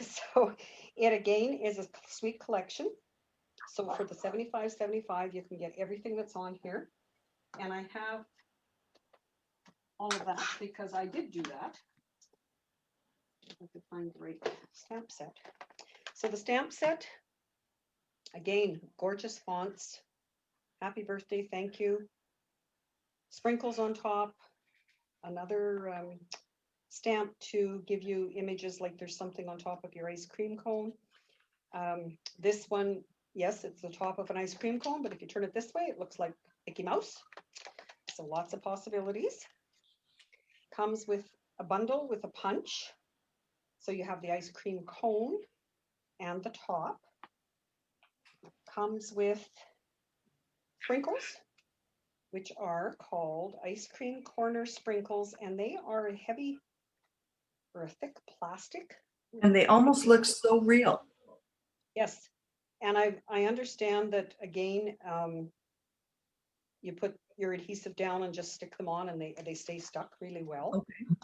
So it again is a sweet collection. So for the 75.75, you can get everything that's on here. And I have all of that because I did do that. I could find the right stamp set. So the stamp set, again, gorgeous fonts. Happy birthday, thank you. Sprinkles on top. Another stamp to give you images like there's something on top of your ice cream cone. This one, yes, it's the top of an ice cream cone, but if you turn it this way, it looks like Mickey Mouse. So lots of possibilities. Comes with a bundle with a punch. So you have the ice cream cone and the top. Comes with sprinkles, which are called ice cream corner sprinkles, and they are a heavy or a thick plastic. And they almost look so real. Yes, and I understand that again. You put your adhesive down and just stick them on, and they stay stuck really well. Okay.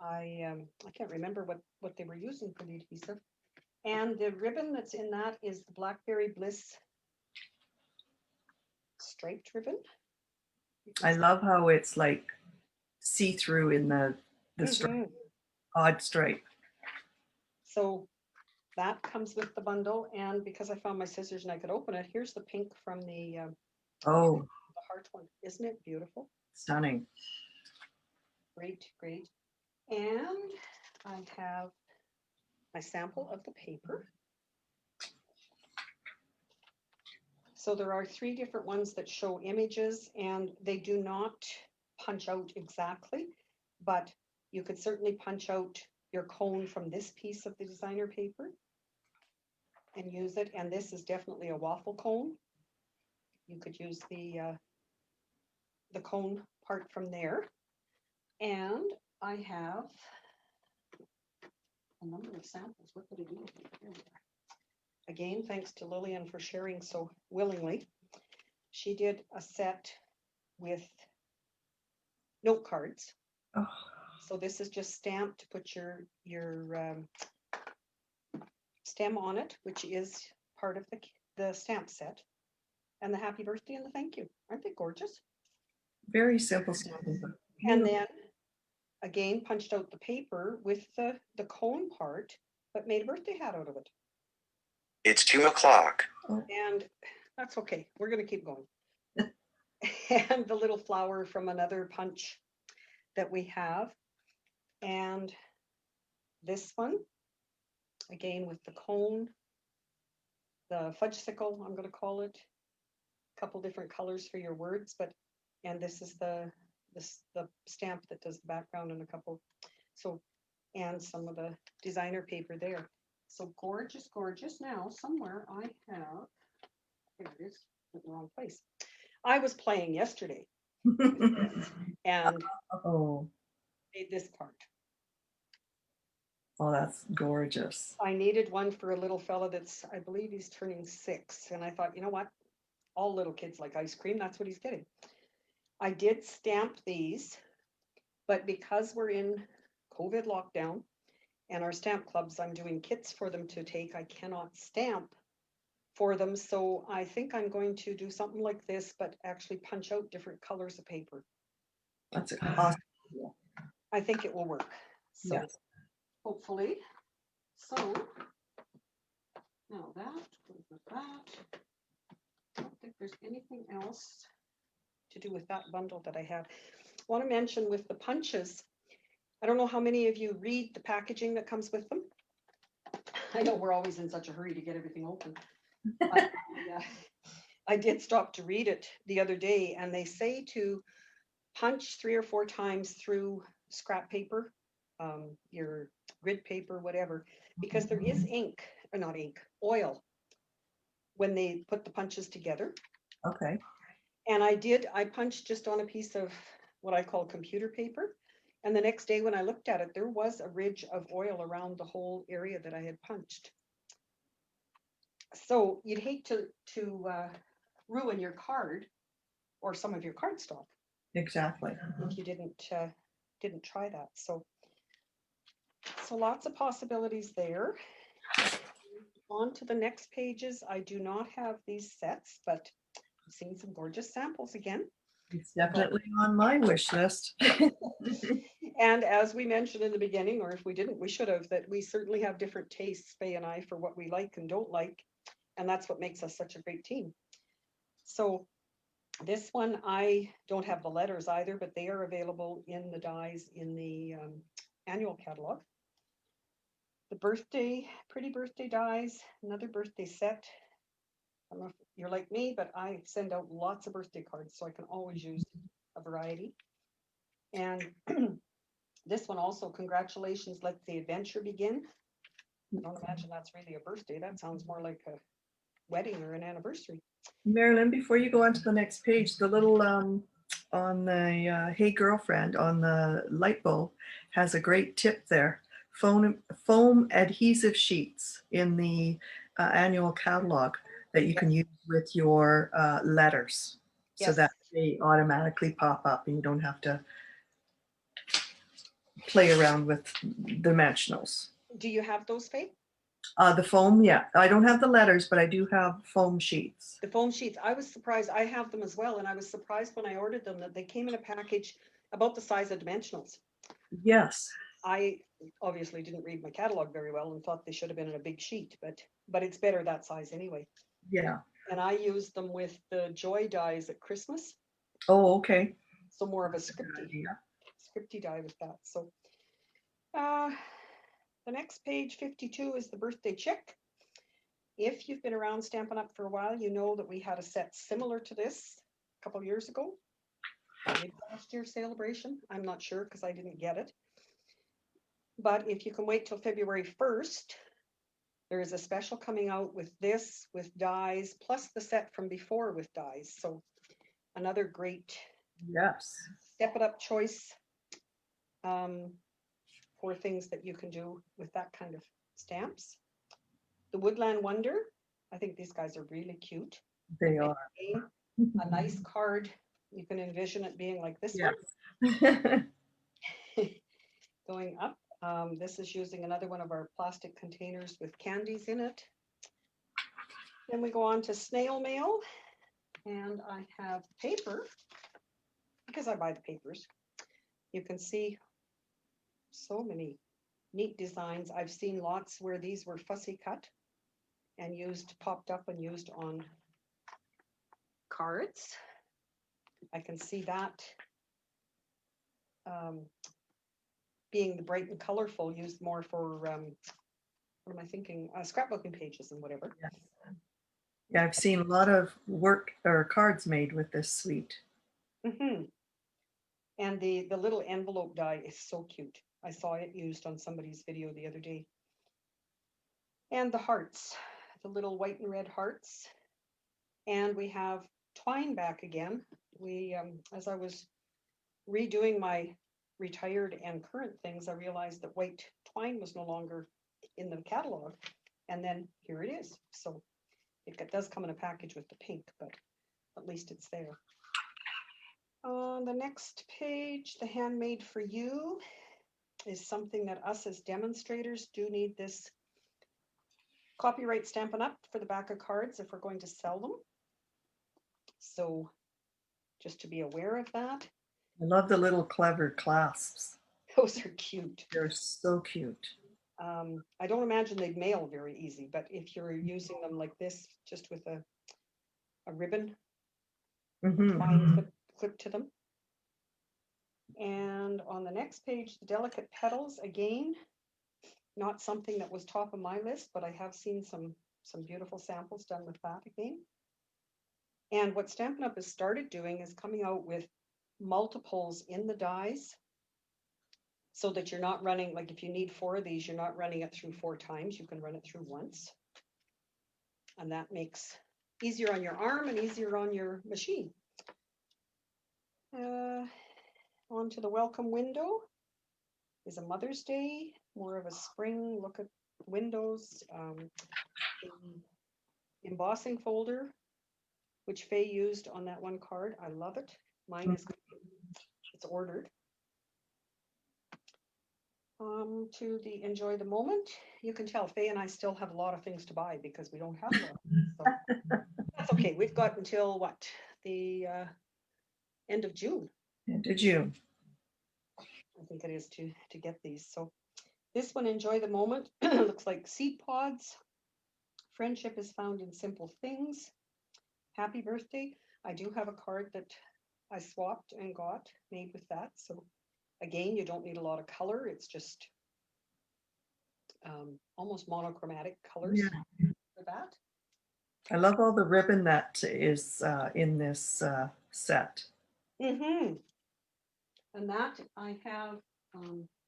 I can't remember what they were using for the adhesive. And the ribbon that's in that is the Blackberry Bliss striped ribbon. I love how it's like see-through in the stripe, Mhm. odd stripe. So that comes with the bundle, and because I found my scissors and I could open it, here's the pink from Oh, the heart one. Isn't it beautiful? stunning. Great, great. And I have my sample of the paper. So there are 3 different ones that show images, and they do not punch out exactly, but you could certainly punch out your cone from this piece of the designer paper and use it. And this is definitely a waffle cone. You could use the cone part from there. And I have a number of samples. What did I do? Here we are. Again, thanks to Lillian for sharing so willingly. She did a set with note cards. Oh, So this is just stamped to put your stem on it, which is part of the stamp set, and the happy birthday and the thank you. Aren't they gorgeous? very simple stamping. And then again, punched out the paper with the cone part, but made a birthday hat out of it. It's 2 o'clock. And that's okay. We're going to keep going. And the little flower from another punch that we have. And this one, again, with the cone, the fudgesicle, I'm going to call it. A couple different colors for your words, and this is the stamp that does the background and a couple. So, and some of the designer paper there. So gorgeous, gorgeous. Now, somewhere I have, here it is, in the wrong place. I was playing yesterday and Oh, made this part. oh, that's gorgeous. I needed one for a little fella that's, I believe he's turning 6. And I thought, you know what? All little kids like ice cream. That's what he's getting. I did stamp these, but because we're in COVID lockdown and our stamp clubs, I'm doing kits for them to take. I cannot stamp for them. So I think I'm going to do something like this, but actually punch out different colors of paper. That's awesome. I think it will work. So Yes. hopefully. So now that, goes with that. I don't think there's anything else to do with that bundle that I have. I want to mention with the punches, I don't know how many of you read the packaging that comes with them. I know we're always in such a hurry to get everything open. Yeah, I did stop to read it the other day, and they say to punch 3 or 4 times through scrap paper, your grid paper, whatever, because there is ink, or not ink, oil when they put the punches together. Okay. And I punched just on a piece of what I call computer paper. And the next day when I looked at it, there was a ridge of oil around the whole area that I had punched. So you'd hate to ruin your card or some of your cardstock Exactly. if you didn't try that. So lots of possibilities there. On to the next pages. I do not have these sets, but I've seen some gorgeous samples again. It's definitely on my wish list. And as we mentioned in the beginning, or if we didn't, we should have, that we certainly have different tastes, Faye and I, for what we like and don't like. And that's what makes us such a great team. So this one, I don't have the letters either, but they are available in the dies in the annual catalog. The birthday, pretty birthday dies, another birthday set. I don't know if you're like me, but I send out lots of birthday cards, so I can always use a variety. And this one also, congratulations, let the adventure begin. I don't imagine that's really a birthday. That sounds more like a wedding or an anniversary. Marilyn, before you go on to the next page, the little on the Hey Girlfriend on the light bulb has a great tip there. Foam adhesive sheets in the annual catalog that you can use with your letters, so Yes. that they automatically pop up and you don't have to play around with dimensionals. Do you have those, Faye? The foam, yeah. I don't have the letters, but I do have foam sheets. The foam sheets, I was surprised, I have them as well, and I was surprised when I ordered them that they came in a package about the size of dimensionals. Yes. I obviously didn't read my catalog very well and thought they should have been in a big sheet, but it's better that size anyway. Yeah. And I used them with the joy dies at Christmas, Oh, okay. so more of a Good scripty idea. die with that. So uh, the next page, 52, is the birthday chick. If you've been around Stampin' Up for a while, you know that we had a set similar to this a couple of years ago. Maybe last year, Sale-A-Bration. I'm not sure because I didn't get it. But if you can wait till February 1st, there is a special coming out with this, with dies, plus the set from before with dies. So another great Yes. step it up choice for things that you can do with that kind of stamps. The Woodland Wonder, I think these guys are really cute. They are. Again, a nice card. You can envision it being like this Yes. one. Going up. This is using another one of our plastic containers with candies in it. Then we go on to snail mail, and I have paper because I buy the papers. You can see so many neat designs. I've seen lots where these were fussy cut and used, popped up and used on cards. I can see that being the bright and colorful used more for, what am I thinking, scrapbooking pages and whatever. Yes. Yeah, I've seen a lot of work or cards made with this suite. Mm-hmm. And the little envelope die is so cute. I saw it used on somebody's video the other day. And the hearts, the little white and red hearts. And we have twine back again. We, as I was redoing my retired and current things, I realized that white twine was no longer in the catalog. And then here it is. So it does come in a package with the pink, but at least it's there. On the next page, the handmade for you is something that us as demonstrators do need this copyright Stampin' Up for the back of cards if we're going to sell them. So just to be aware of that. I love the little clever clasps. Those are cute. They're so cute. I don't imagine they'd mail very easy, but if you're using them like this, just with a ribbon twine clip to them. And on the next page, the delicate petals, again, not something that was top of my list, but I have seen some beautiful samples done with that again. And what Stampin' Up has started doing is coming out with multiples in the dies so that you're not running, like if you need 4 of these, you're not running it through 4 times, you can run it through once. And that makes easier on your arm and easier on your machine. On to the welcome window is a Mother's Day, more of a spring look at windows. The embossing folder, which Faye used on that one card. I love it. Mine is, it's ordered. To the enjoy the moment. You can tell Faye and I still have a lot of things to buy because we don't have a lot. So that's okay. We've got until what? The end of June. Did you? I think it is to get these. So this one, enjoy the moment. Looks like seed pods. Friendship is found in simple things. Happy birthday. I do have a card that I swapped and got made with that. So again, you don't need a lot of color. It's just almost monochromatic colors for that. I love all the ribbon that is in this set. And that I have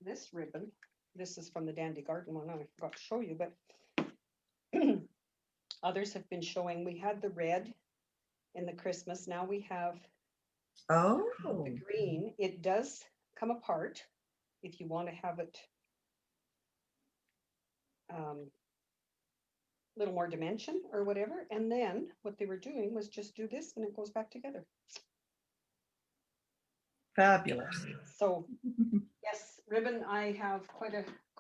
this ribbon. This is from the Dandy Garden one. I forgot to show you, but others have been showing. We had the red in the Christmas. Now we have the green. It does come apart if you want to have it a little more dimension or whatever. And then what they were doing was just do this and it goes back together. Fabulous. So yes, ribbon, I have quite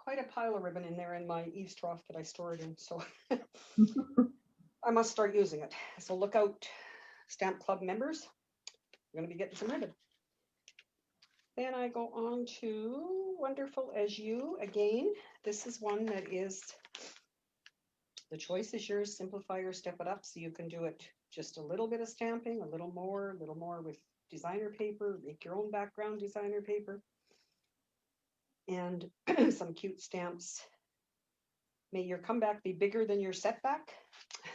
quite a pile of ribbon in there in my eaves trough that I store it in, so I must start using it. So look out, Stamp Club members. I'm going to be getting some ribbon. Then I go on to Wonderful As You again. This is one that is, the choice is yours, simplify or step it up. So you can do it just a little bit of stamping, a little more with designer paper, make your own background designer paper. And some cute stamps. May your comeback be bigger than your setback.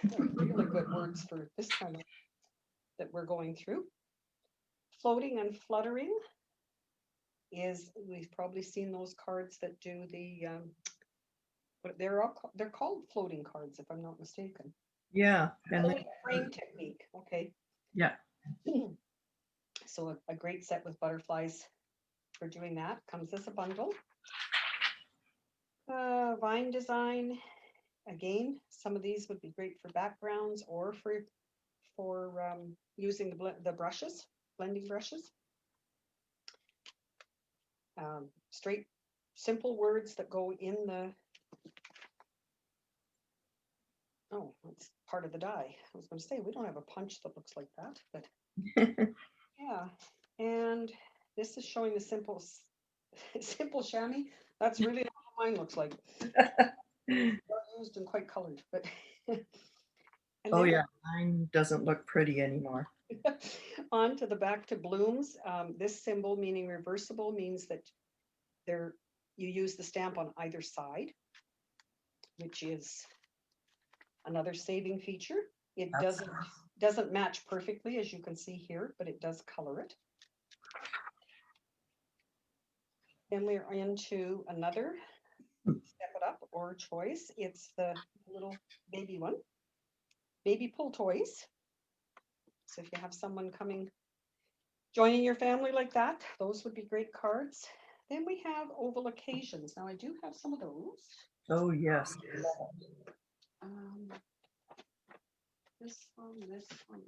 Really good words for this time that we're going through. Floating and fluttering is, we've probably seen those cards that do the, but they're called floating cards, if I'm not mistaken. Yeah. And Floating frame technique, okay. yeah. So a great set with butterflies for doing that. Comes as a bundle. Vine design. Again, some of these would be great for backgrounds or for using the brushes, blending brushes. Straight, simple words that go in the, oh, it's part of the die. I was going to say, we don't have a punch that looks like that, but yeah. And this is showing the simple chamois. That's really what mine looks like. Used and quite colored, but Oh yeah, mine doesn't look pretty anymore. On to the back to blooms. This symbol, meaning reversible, means that you use the stamp on either side, which is another saving feature. It doesn't match perfectly, as you can see here, but it does color it. Then we're into another step it up or choice. It's the little baby one, baby pull toys. So if you have someone joining your family like that, those would be great cards. Then we have oval occasions. Now I do have some of those. Oh yes. This one, and this one,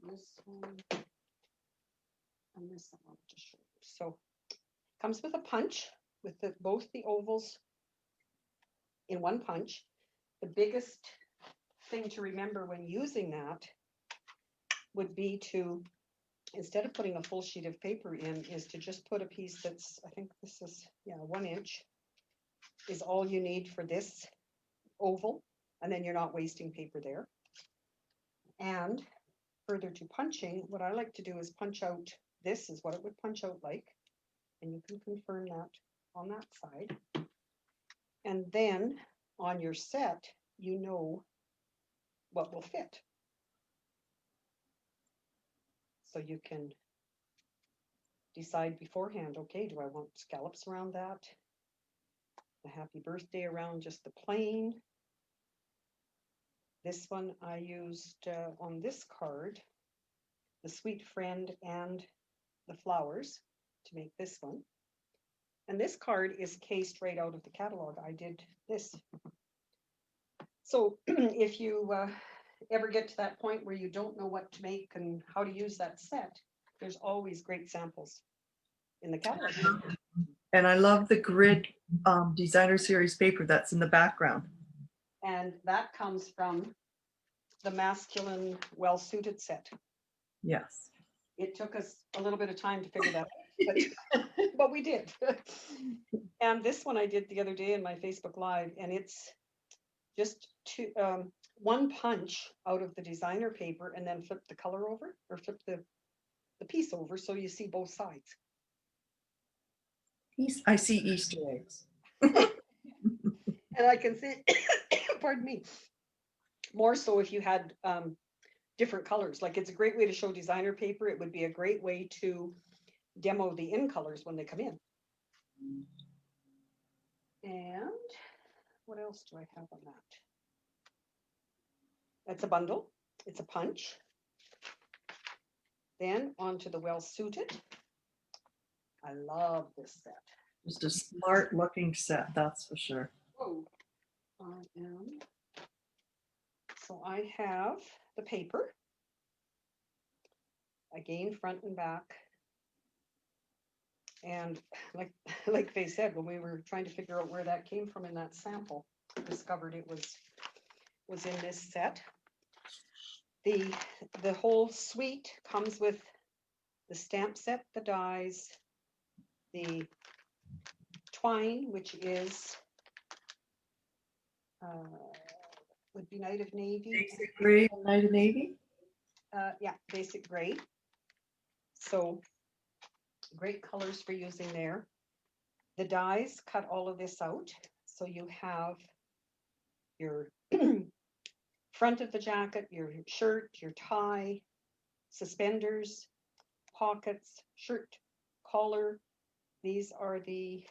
and this one to show you. So comes with a punch with both the ovals in one punch. The biggest thing to remember when using that would be to, instead of putting a full sheet of paper in, is to just put a piece that's, I think this is, 1 inch is all you need for this oval, and then you're not wasting paper there. And further to punching, what I like to do is punch out, this is what it would punch out like, and you can confirm that on that side. And then on your set, you know what will fit. So you can decide beforehand, okay, do I want scallops around that? The happy birthday around just the plain. This one I used on this card, the sweet friend and the flowers to make this one. And this card is cased right out of the catalog. I did this. So if you ever get to that point where you don't know what to make and how to use that set, there's always great samples in the catalog. And I love the grid designer series paper that's in the background. And that comes from the masculine well-suited set. Yes. It took us a little bit of time to figure that out, but we did. And this one I did the other day in my Facebook Live, and it's just one punch out of the designer paper and then flip the color over, or flip the piece over so you see both sides. I see Easter eggs. And I can see, pardon me, more so if you had different colors. Like, it's a great way to show designer paper. It would be a great way to demo the in colors when they come in. And what else do I have on that? That's a bundle. It's a punch. Then onto the well-suited. I love this set. Just a smart looking set, that's for sure. Oh, so I have the paper. Again, front and back. And like like they said, when we were trying to figure out where that came from in that sample, discovered it was in this set. The whole suite comes with the stamp set, the dies, the twine, which is would be Night of Navy. Basic gray and Night of Navy. Yeah, basic gray. So great colors for using there. The dies cut all of this out. So you have your front of the jacket, your shirt, your tie, suspenders, pockets, shirt, collar. These are the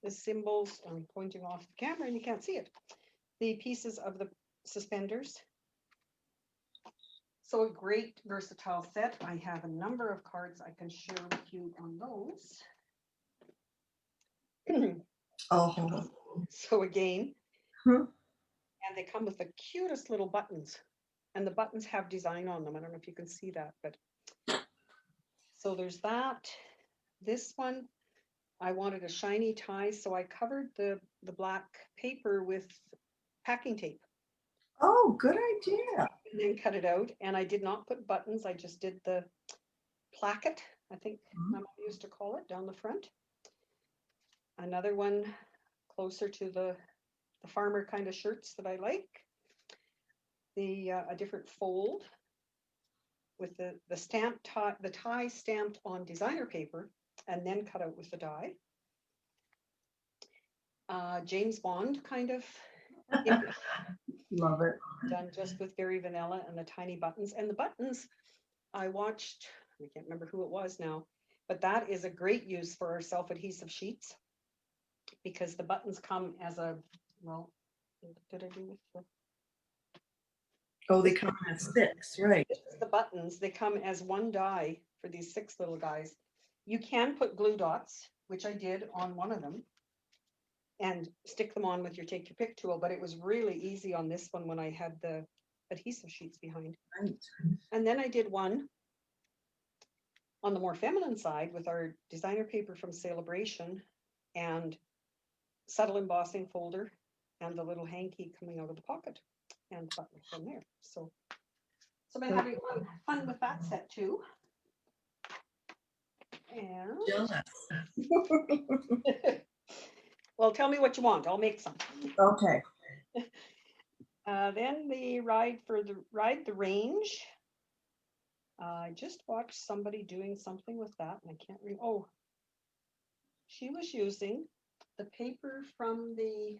symbols. I'm pointing off the camera and you can't see it. The pieces of the suspenders. So a great versatile set. I have a number of cards I can share with you on those. Oh. So again, Huh. and they come with the cutest little buttons, and the buttons have design on them. I don't know if you can see that, but so there's that. This one, I wanted a shiny tie, so I covered the black paper with packing tape Oh, good idea. and then cut it out. And I did not put buttons. I just did the placket, I think my mom used to call it, down the front. Another one closer to the farmer kind of shirts that I like. A different fold with the stamp tie, the tie stamped on designer paper and then cut out with the die. James Bond kind of image Love it. done just with very vanilla and the tiny buttons. And the buttons, I watched, I can't remember who it was now, but that is a great use for our self-adhesive sheets because the buttons come as a, well, did I do with the Oh, they come in 6, right? the buttons, they come as one die for these 6 little guys. You can put glue dots, which I did on one of them, and stick them on with your take your pick tool, but it was really easy on this one when I had the adhesive sheets behind. Right. And then I did one on the more feminine side with our designer paper from Sale-A-Bration and subtle embossing folder and the little hanky coming out of the pocket and button from there. So I've been having fun with that set too. And Jealous. well, tell me what you want. I'll make some. Okay. Then the ride the range. I just watched somebody doing something with that, and I can't read. Oh, she was using the paper from the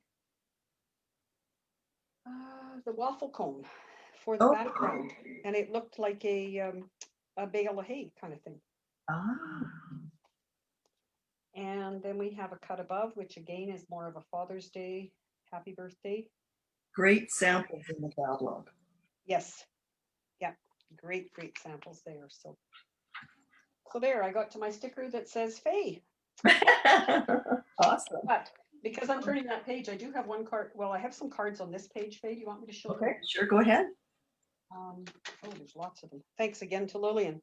waffle cone for the Oh. background, and it looked like a bale of hay kind of thing. Ah. And then we have a cut above, which again is more of a Father's Day, happy birthday. Great samples in the catalog. Yes. Yeah. Great samples there. So there, I got to my sticker that says Faye. Awesome. But because I'm turning that page, I do have one card. Well, I have some cards on this page, Faye. Do you want me to show them? Okay, sure, go ahead. Oh, there's lots of them. Thanks again to Lillian.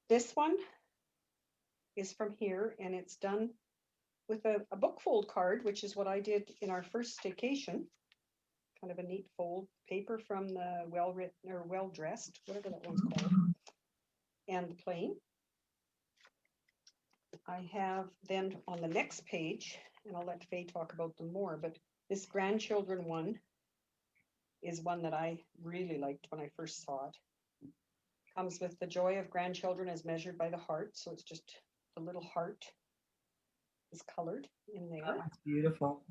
This one is from here, and it's done with a book fold card, which is what I did in our first staycation. Kind of a neat fold paper from the well-written or well-dressed, whatever that one's called, and plain. I have then on the next page, and I'll let Faye talk about them more, but this grandchildren one is one that I really liked when I first saw it. Comes with the joy of grandchildren as measured by the heart. So it's just the little heart is colored in there. Oh, that's beautiful.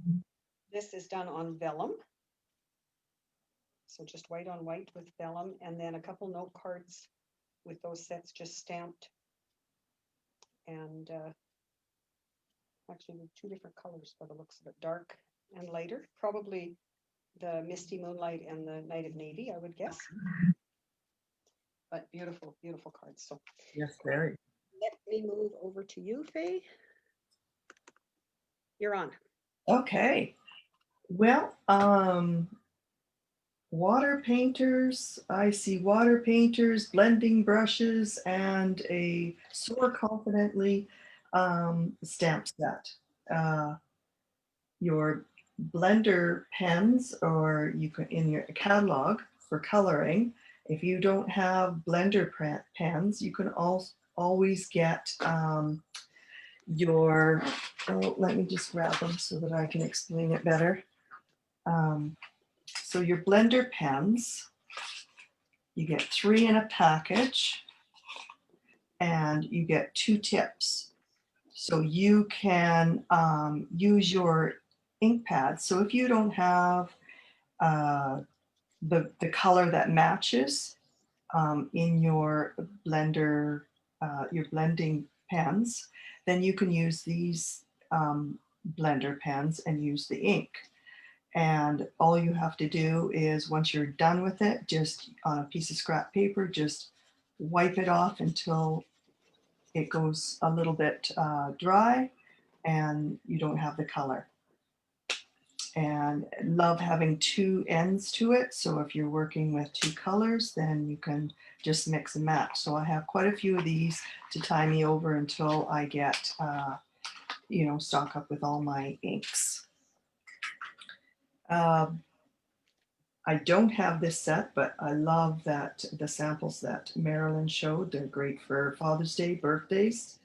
This is done on vellum. So just white on white with vellum, and then a couple note cards with those sets just stamped. And actually with 2 different colors by the looks of it, dark and lighter, probably the Misty Moonlight and the Night of Navy, I would guess. But beautiful, beautiful cards. So Yes, very. let me move over to you, Faye. You're on. Okay. Well, Water painters, I see water painters, blending brushes, and a Soar Confidently stamp set. Uh, your blender pens, or you can in your catalog for coloring. If you don't have blender pens, you can always get your, oh, let me just grab them so that I can explain it better. So your blender pens, you get 3 in a package, and you get 2 tips. So you can use your ink pad. So if you don't have the color that matches in your blender, your blending pens, then you can use these blender pens and use the ink. And all you have to do is, once you're done with it, just on a piece of scrap paper, just wipe it off until it goes a little bit dry and you don't have the color. And love having 2 ends to it. So if you're working with 2 colors, then you can just mix and match. So I have quite a few of these to tie me over until I get, stock up with all my inks. I don't have this set, but I love that the samples that Marilyn showed. They're great for Father's Day, birthdays,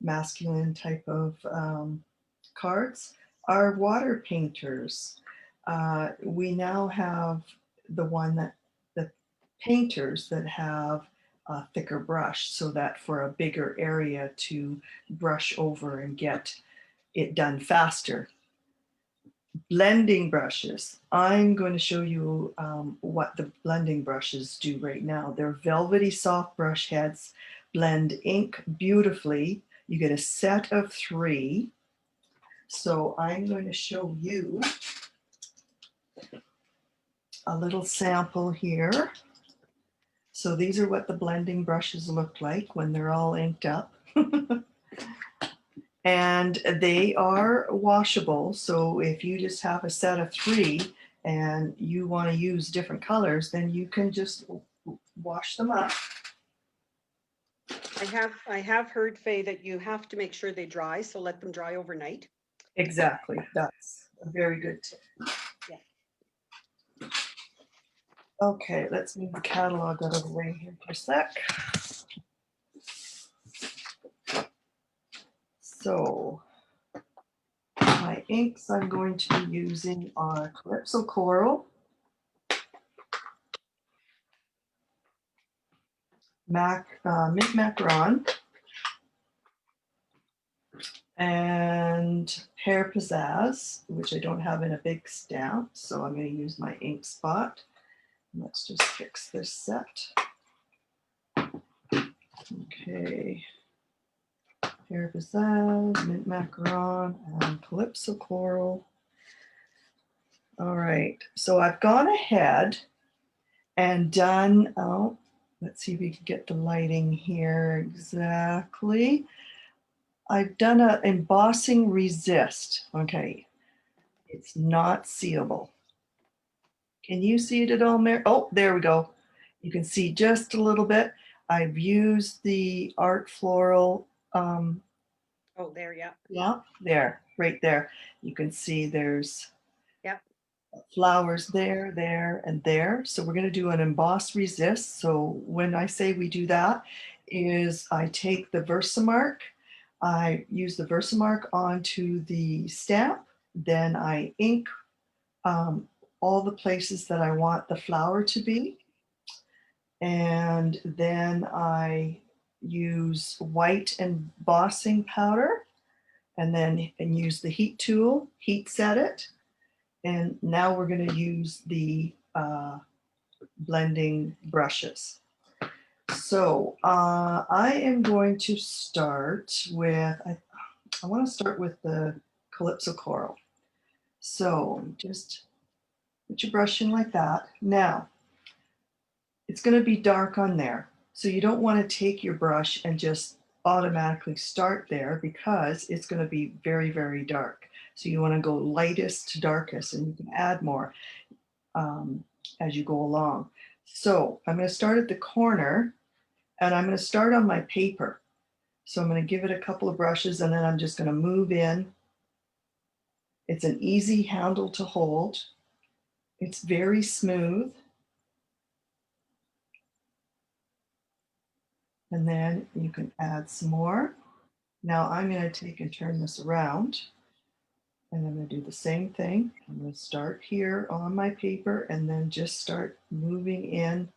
masculine type of cards. Our water painters. We now have the painters that have a thicker brush, so that for a bigger area to brush over and get it done faster. Blending brushes. I'm going to show you what the blending brushes do right now. They're velvety soft brush heads, blend ink beautifully. You get a set of 3. So I'm going to show you a little sample here. So these are what the blending brushes look like when they're all inked up. And they are washable. So if you just have a set of 3 and you want to use different colors, then you can just wash them up. I have heard, Faye, that you have to make sure they dry, so let them dry overnight. Exactly. That's a very good tip. Yeah. Okay, let's move the catalog out of the way here for a sec. So my inks I'm going to be using are Calypso Coral, Mint Macaron, and Pear Pizzazz, which I don't have in a big stamp, so I'm going to use my ink spot. Let's just fix this set. Okay. Pear Pizzazz, Mint Macaron, and Calypso Coral. All right, so I've gone ahead and done, let's see if we can get the lighting here exactly. I've done an embossing resist. Okay, it's not seeable. Can you see it at all, Mary? Oh, there we go. You can see just a little bit. I've used the art floral. Oh, there, yeah. Yeah, there, right there. You can see there's Yeah. flowers there, there, and there. So we're going to do an emboss resist. So when I say we do that, is I take the Versamark, I use the Versamark onto the stamp, then I ink all the places that I want the flower to be, and then I use white embossing powder, and use the heat tool, heat set it. And now we're going to use the blending brushes. So I am going to start with, I want to start with the Calypso Coral. So just put your brush in like that. Now, it's going to be dark on there. So you don't want to take your brush and just automatically start there, because it's going to be very, very dark. So you want to go lightest to darkest, and you can add more. as you go along. So I'm going to start at the corner, and I'm going to start on my paper. So I'm going to give it a couple of brushes, and then I'm just going to move in. It's an easy handle to hold. It's very smooth. And then you can add some more. Now I'm going to take and turn this around, and I'm going to do the same thing. I'm going to start here on my paper and then just start moving in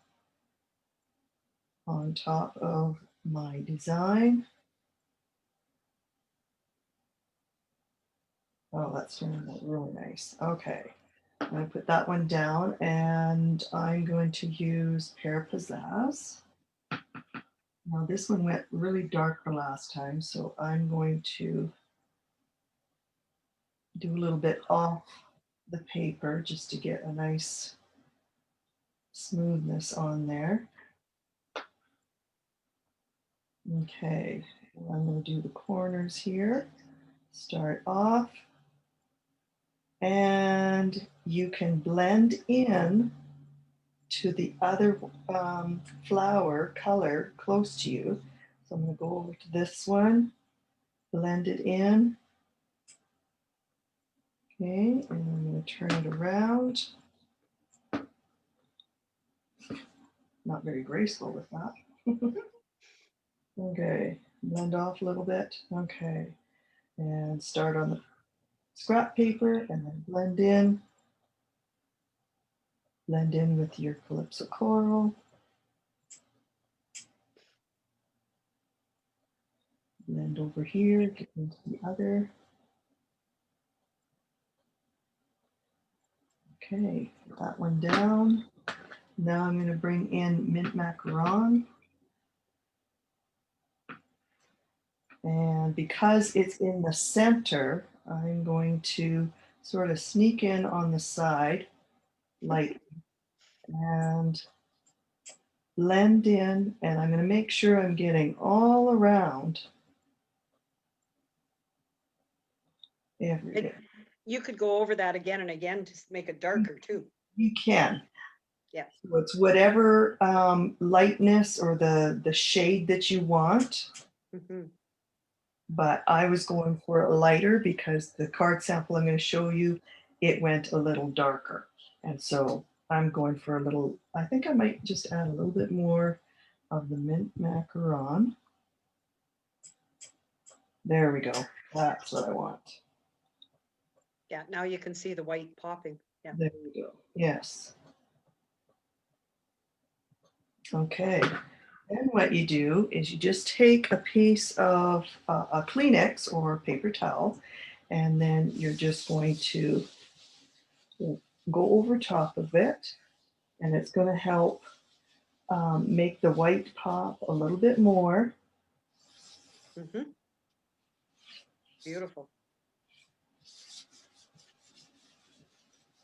on top of my design. Oh, that's turning out really nice. Okay, I'm going to put that one down, and I'm going to use Pear Pizzazz. Now this one went really dark the last time, so I'm going to do a little bit off the paper just to get a nice smoothness on there. Okay, I'm going to do the corners here. Start off, and you can blend in to the other flower color close to you. So I'm going to go over to this one, blend it in. Okay, and I'm going to turn it around. Not very graceful with that. Okay, blend off a little bit. Okay, and start on the scrap paper and then blend in. Blend in with your Calypso coral. Blend over here, get into the other. Okay, put that one down. Now I'm going to bring in mint macaron. And because it's in the center, I'm going to sort of sneak in on the side, lightly, and blend in. And I'm going to make sure I'm getting all around everything. You could go over that again and again to make it darker too. You can. Yeah. So it's whatever lightness or the shade that you want. Mhm. But I was going for a lighter because the card sample I'm going to show you, it went a little darker. And so I'm going for a little, I think I might just add a little bit more of the mint macaron. There we go. That's what I want. Yeah, now you can see the white popping. Yeah. There we go. Yes. Okay. Then what you do is you just take a piece of a Kleenex or paper towel, and then you're just going to go over top of it, and it's going to help make the white pop a little bit more. Mhm. Beautiful.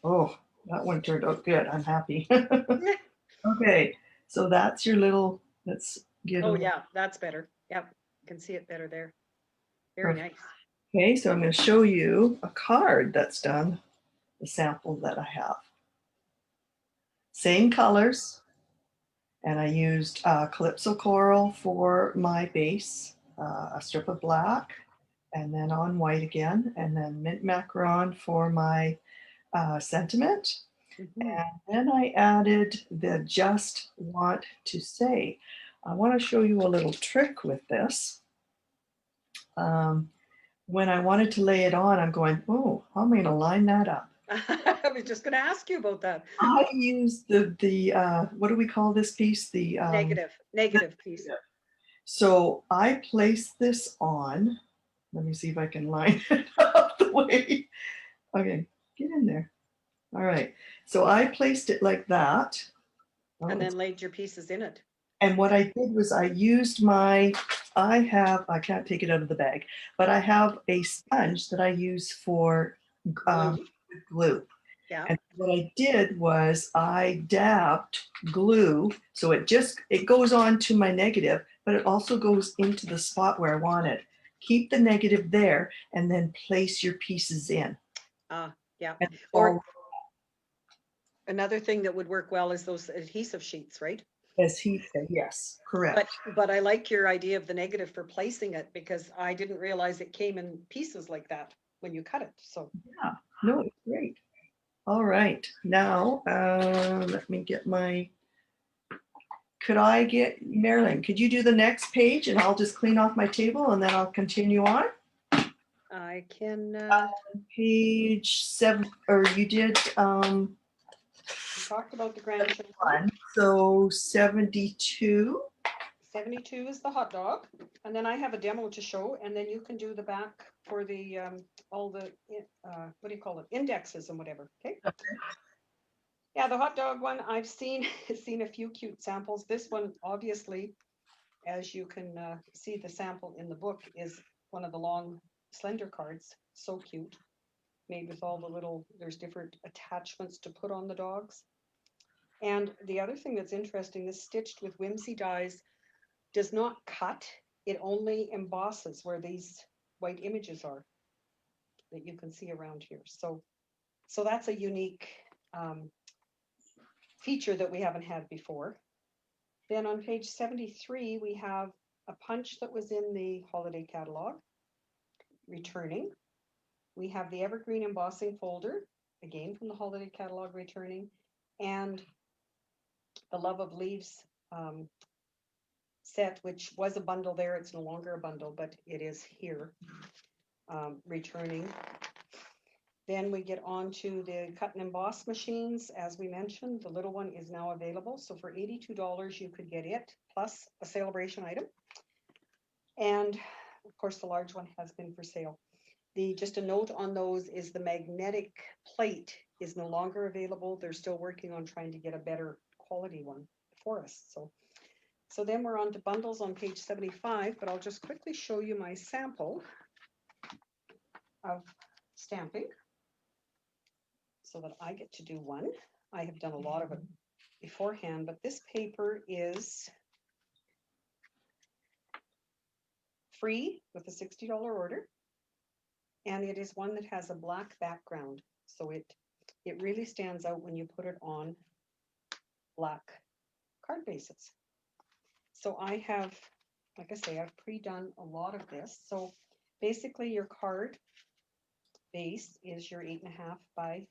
Oh, that one turned out good. I'm happy. Okay, so that's your little, let's get Oh a, yeah, that's better. Yep, you can see it better there. Very nice. okay, so I'm going to show you a card that's done, the sample that I have. Same colors, and I used Calypso coral for my base, a strip of black, and then on white again, and then mint macaron for my sentiment. Mhm. And then I added the just want to say. I want to show you a little trick with this. When I wanted to lay it on, I'm going, oh, how am I going to line that up? I was just going to ask you about that. I used the what do we call this piece? The Negative piece. So I placed this on. Let me see if I can line it up the way. Okay, get in there. All right. So I placed it like that. Oh, And then laid your pieces in it. and what I did was I used my, I can't take it out of the bag, but I have a sponge that I use for Glue. glue. Yeah. And what I did was I dabbed glue, so it goes on to my negative, but it also goes into the spot where I want it. Keep the negative there, and then place your pieces in. Yeah. And Or Another thing that would work well is those adhesive sheets, right? As he said, yes, correct. But I like your idea of the negative for placing it because I didn't realize it came in pieces like that when you cut it. So Yeah, no, it's great. All right, now let me get my. Could I get Marilyn? Could you do the next page, and I'll just clean off my table, and then I'll continue on. I can, Page 7, or you did we talked about the grandchildren. 1, so 72. 72 is the hot dog. And then I have a demo to show, and then you can do the back for the, all the, what do you call it? Indexes and whatever, okay? Yeah, the hot dog one, I've seen, seen a few cute samples. This one, obviously, as you can see the sample in the book, is one of the long slender cards. So cute. Made with all the little, there's different attachments to put on the dogs. And the other thing that's interesting, this stitched with whimsy dies does not cut, it only embosses where these white images are that you can see around here. So that's a unique feature that we haven't had before. Then on page 73, we have a punch that was in the holiday catalog, returning. We have the evergreen embossing folder, again from the holiday catalog, returning, and the Love of Leaves set, which was a bundle there. It's no longer a bundle, but it is here, returning. Then we get on to the cut and emboss machines. As we mentioned, the little one is now available. So for $82, you could get it, plus a Sale-A-Bration item. And of course, the large one has been for sale. Just a note on those is the magnetic plate is no longer available. They're still working on trying to get a better quality one for us. So then we're on to bundles on page 75, but I'll just quickly show you my sample of stamping so that I get to do one. I have done a lot of it beforehand, but this paper is free with a $60 order. And it is one that has a black background. So it really stands out when you put it on black card bases. So I have, like I say, I've pre-done a lot of this. So basically your card base is your 8.5 by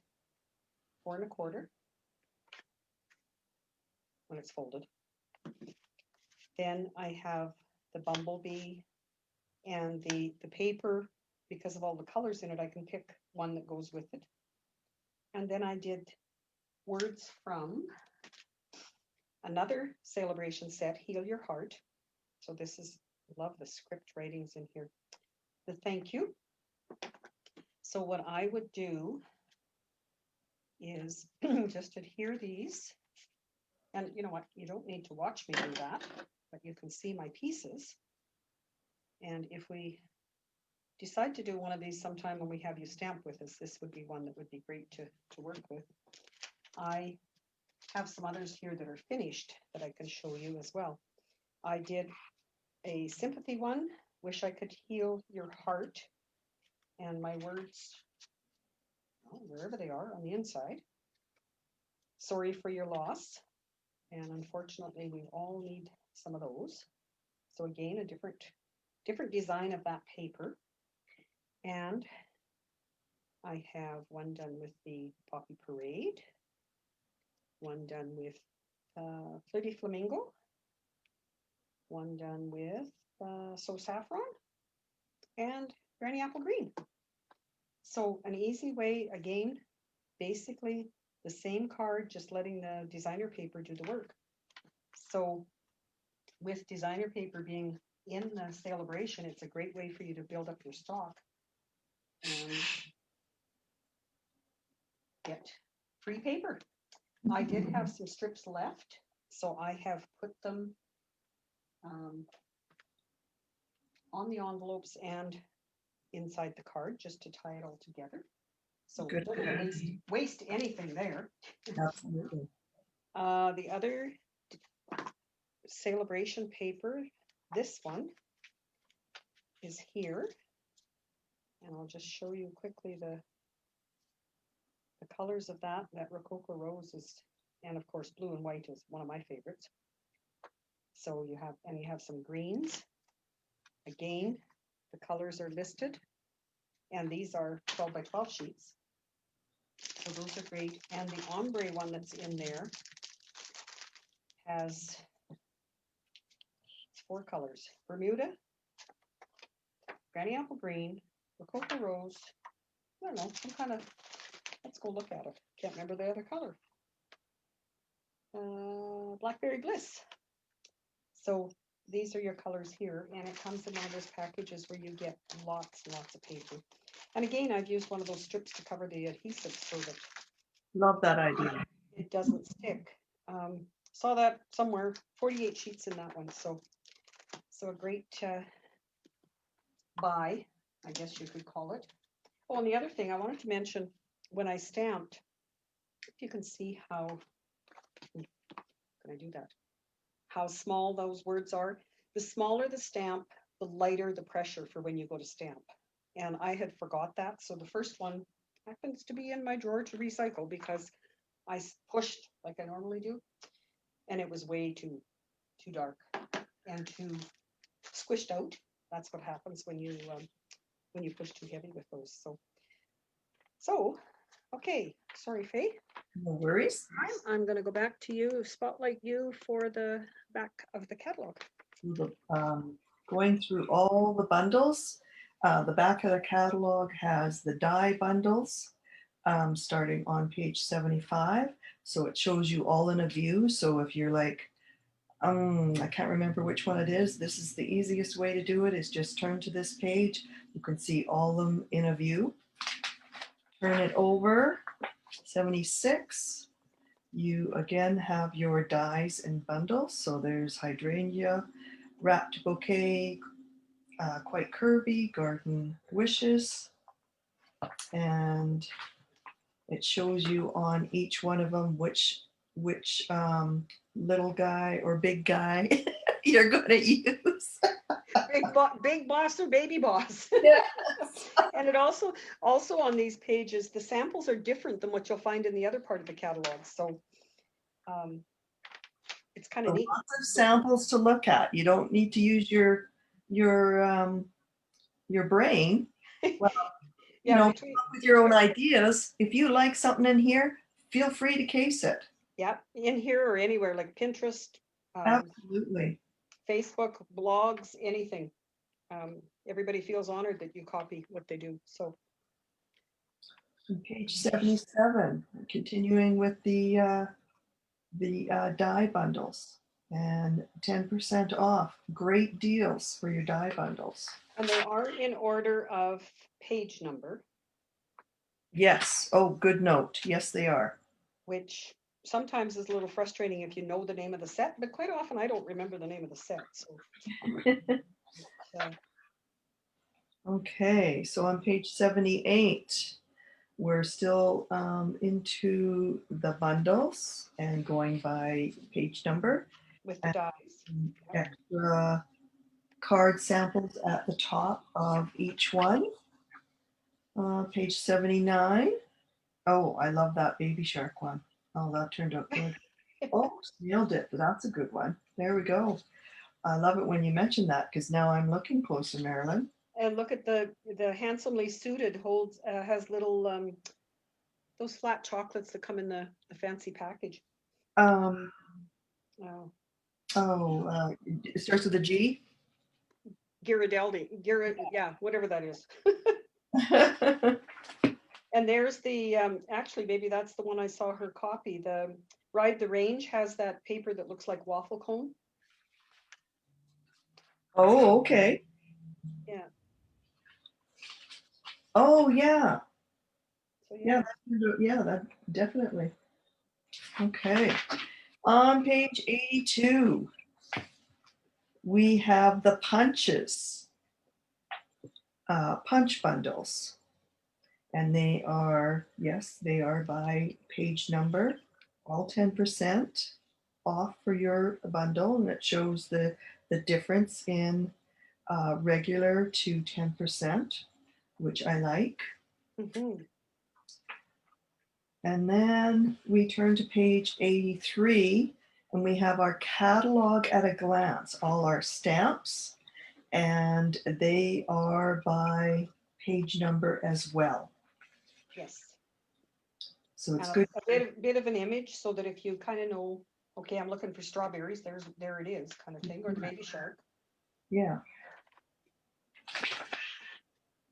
4.25 when it's folded. Then I have the bumblebee and the paper, because of all the colors in it, I can pick one that goes with it. And then I did words from another Sale-A-Bration set, Heal Your Heart. So this is, love the script writings in here. The thank you. So what I would do is just adhere these. And you know what, you don't need to watch me do that, but you can see my pieces. And if we decide to do one of these sometime when we have you stamp with us, this would be one that would be great to work with. I have some others here that are finished that I can show you as well. I did a sympathy one, wish I could heal your heart, and my words, oh, wherever they are on the inside, sorry for your loss, and unfortunately we all need some of those. So again, a different design of that paper. And I have one done with the Poppy Parade, one done with Flirty Flamingo, one done with So Saffron, and Granny Apple Green. So an easy way, again, basically the same card, just letting the designer paper do the work. So with designer paper being in the Sale-A-Bration, it's a great way for you to build up your stock and get free paper. I did have some strips left, so I have put them on the envelopes and inside the card just to tie it all together. So Good. don't want to waste anything there. Absolutely. The other Sale-A-Bration paper, this one is here. And I'll just show you quickly the the colors of that Rococo Rose is, and of course, blue and white is one of my favorites. So you have some greens. Again, the colors are listed, and these are 12 by 12 sheets. So those are great. And the ombre one that's in there has 4 colors: Bermuda, Granny Apple Green, Rococo Rose. I don't know, some kind of, let's go look at it. Can't remember the other color. Blackberry Bliss. So these are your colors here, and it comes in one of those packages where you get lots and lots of paper. And again, I've used one of those strips to cover the adhesive so that Love that idea. it doesn't stick. Saw that somewhere, 48 sheets in that one. So a great buy, I guess you could call it. Oh, and the other thing I wanted to mention, when I stamped, if you can see how, can I do that? How small those words are. The smaller the stamp, the lighter the pressure for when you go to stamp. And I had forgot that. So the first one happens to be in my drawer to recycle because I pushed like I normally do. And it was way too dark and too squished out. That's what happens when you push too heavy with those. So okay, sorry, Faye. No worries. I'm going to go back to you, spotlight you for the back of the catalog. Going through all the bundles. The back of the catalog has the die bundles starting on page 75. So it shows you all in a view. So if you're like, I can't remember which one it is, this is the easiest way to do it, is just turn to this page. You can see all of them in a view. Turn it over, 76. You again have your dies and bundles. So there's hydrangea, wrapped bouquet, quite curvy, garden wishes, and it shows you on each one of them which little guy or big guy you're going to use. Big boss or baby boss. Yes. And it also on these pages, the samples are different than what you'll find in the other part of the catalog. So it's kind of neat. Lots of samples to look at. You don't need to use your brain. Well, Yeah, come up with your own ideas. If you like something in here, feel free to case it. Yeah, in here or anywhere, like Pinterest, Absolutely. Facebook, blogs, anything. Everybody feels honored that you copy what they do. So On page 77, continuing with the die bundles and 10% off. Great deals for your die bundles. and they are in order of page number, Yes. Oh, good note. Yes, they are. which sometimes is a little frustrating if you know the name of the set, but quite often I don't remember the name of the set. So Okay, so on page 78, we're still into the bundles and going by page number. with the dies. Extra card samples at the top of each one. Page 79. Oh, I love that baby shark one. Oh, that turned out good. Oh, nailed it. That's a good one. There we go. I love it when you mention that because now I'm looking closer, Marilyn. And look at the handsomely suited holds has little those flat chocolates that come in the fancy package. Um, Oh, it starts with a G. Ghirardelli, yeah, whatever that is. And there's the actually maybe that's the one I saw her copy. The Ride the Range has that paper that looks like waffle cone. Oh, okay. Yeah. Oh, yeah. So Yeah, that definitely. Okay. On page 82, we have the punches, punch bundles. And they are, yes, they are by page number, all 10% off for your bundle. And it shows the difference in regular to 10%, which I like. Mhm. And then we turn to page 83 and we have our catalog at a glance, all our stamps, and they are by page number as well. Yes. So it's And good. a bit of an image so that if you kind of know, okay, I'm looking for strawberries, there it is kind of thing, or the baby shark. Yeah.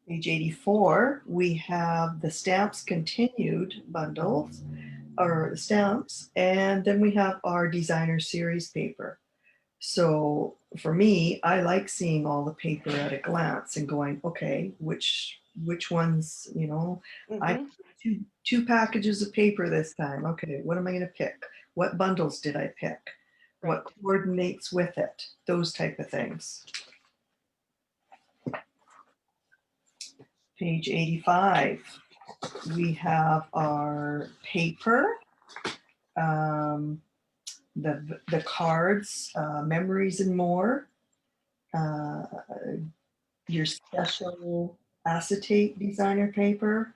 Page 84, we have the stamps continued bundles, or stamps, and then we have our designer series paper. So for me, I like seeing all the paper at a glance and going, okay, which ones, you know, I Mhm. two packages of paper this time. Okay, what am I going to pick? What bundles did I pick? Right. What coordinates with it? Those type of things. Page 85, we have our paper, the cards, memories and more, uh, your special acetate designer paper,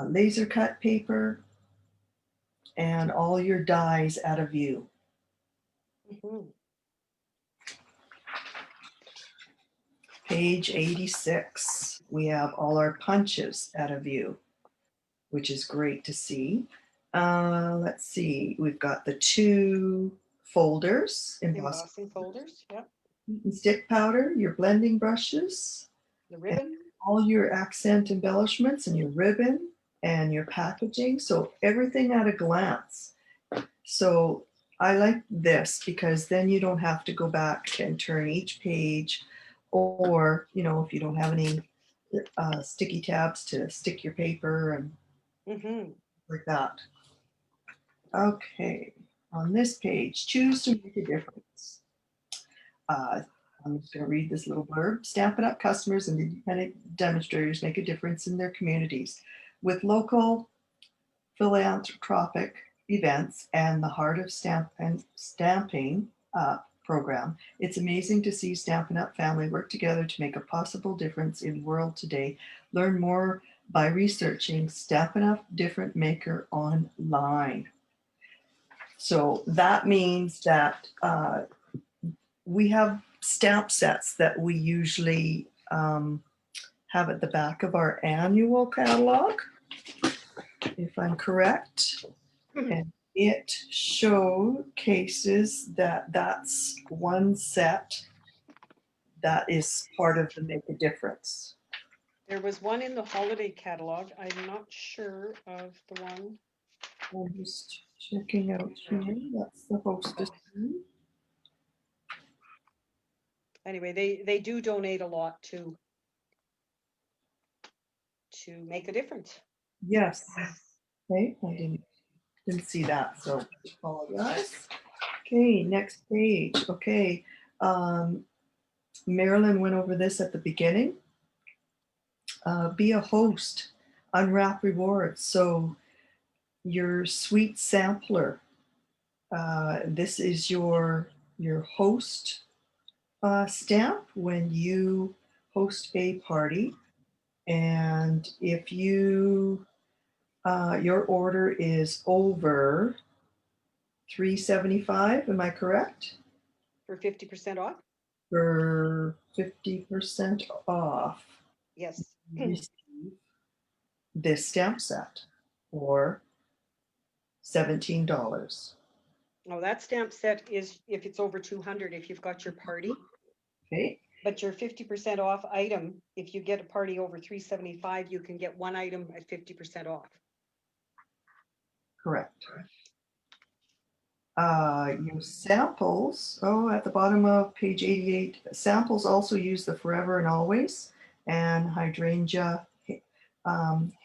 laser cut paper, and all your dies at a view. Mhm. Page 86, we have all our punches at a view, which is great to see. Let's see, we've got the two folders, embossing Embossing folders. Yep. and stick powder, your blending brushes, The and ribbon. all your accent embellishments and your ribbon and your packaging. So everything at a glance. So I like this because then you don't have to go back and turn each page, or, you know, if you don't have any sticky tabs to stick your paper and Mhm. like that. Okay, on this page, choose to make a difference. I'm just going to read this little blurb. Stampin' Up! Customers and independent demonstrators make a difference in their communities. With local philanthropic events and the Heart of Stamping Up program, it's amazing to see Stampin' Up! Family work together to make a possible difference in the world today. Learn more by researching Stampin' Up! Different Maker online. So that means that we have stamp sets that we usually have at the back of our annual catalog, if I'm correct. And it showcases that that's one set that is part of the Make a Difference. There was one in the holiday catalog. I'm not sure of the one. I'm just checking out here. That's the hostess one. Anyway, they do donate a lot to make a difference. Yes. Okay, I didn't see that, so apologize. Okay, next page. Okay, Marilyn went over this at the beginning. Be a host, unwrap rewards. So your sweet sampler. This is your host stamp when you host a party, and if you your order is over $375, am I correct? For 50% off? For 50% off, Yes. you receive this stamp set for $17. Oh, that stamp set is if it's over 200, if you've got your party, Okay, but your 50% off item, if you get a party over 375, you can get one item at 50% off. correct. Your samples, oh, at the bottom of page 88, samples also use the Forever and Always and Hydrangea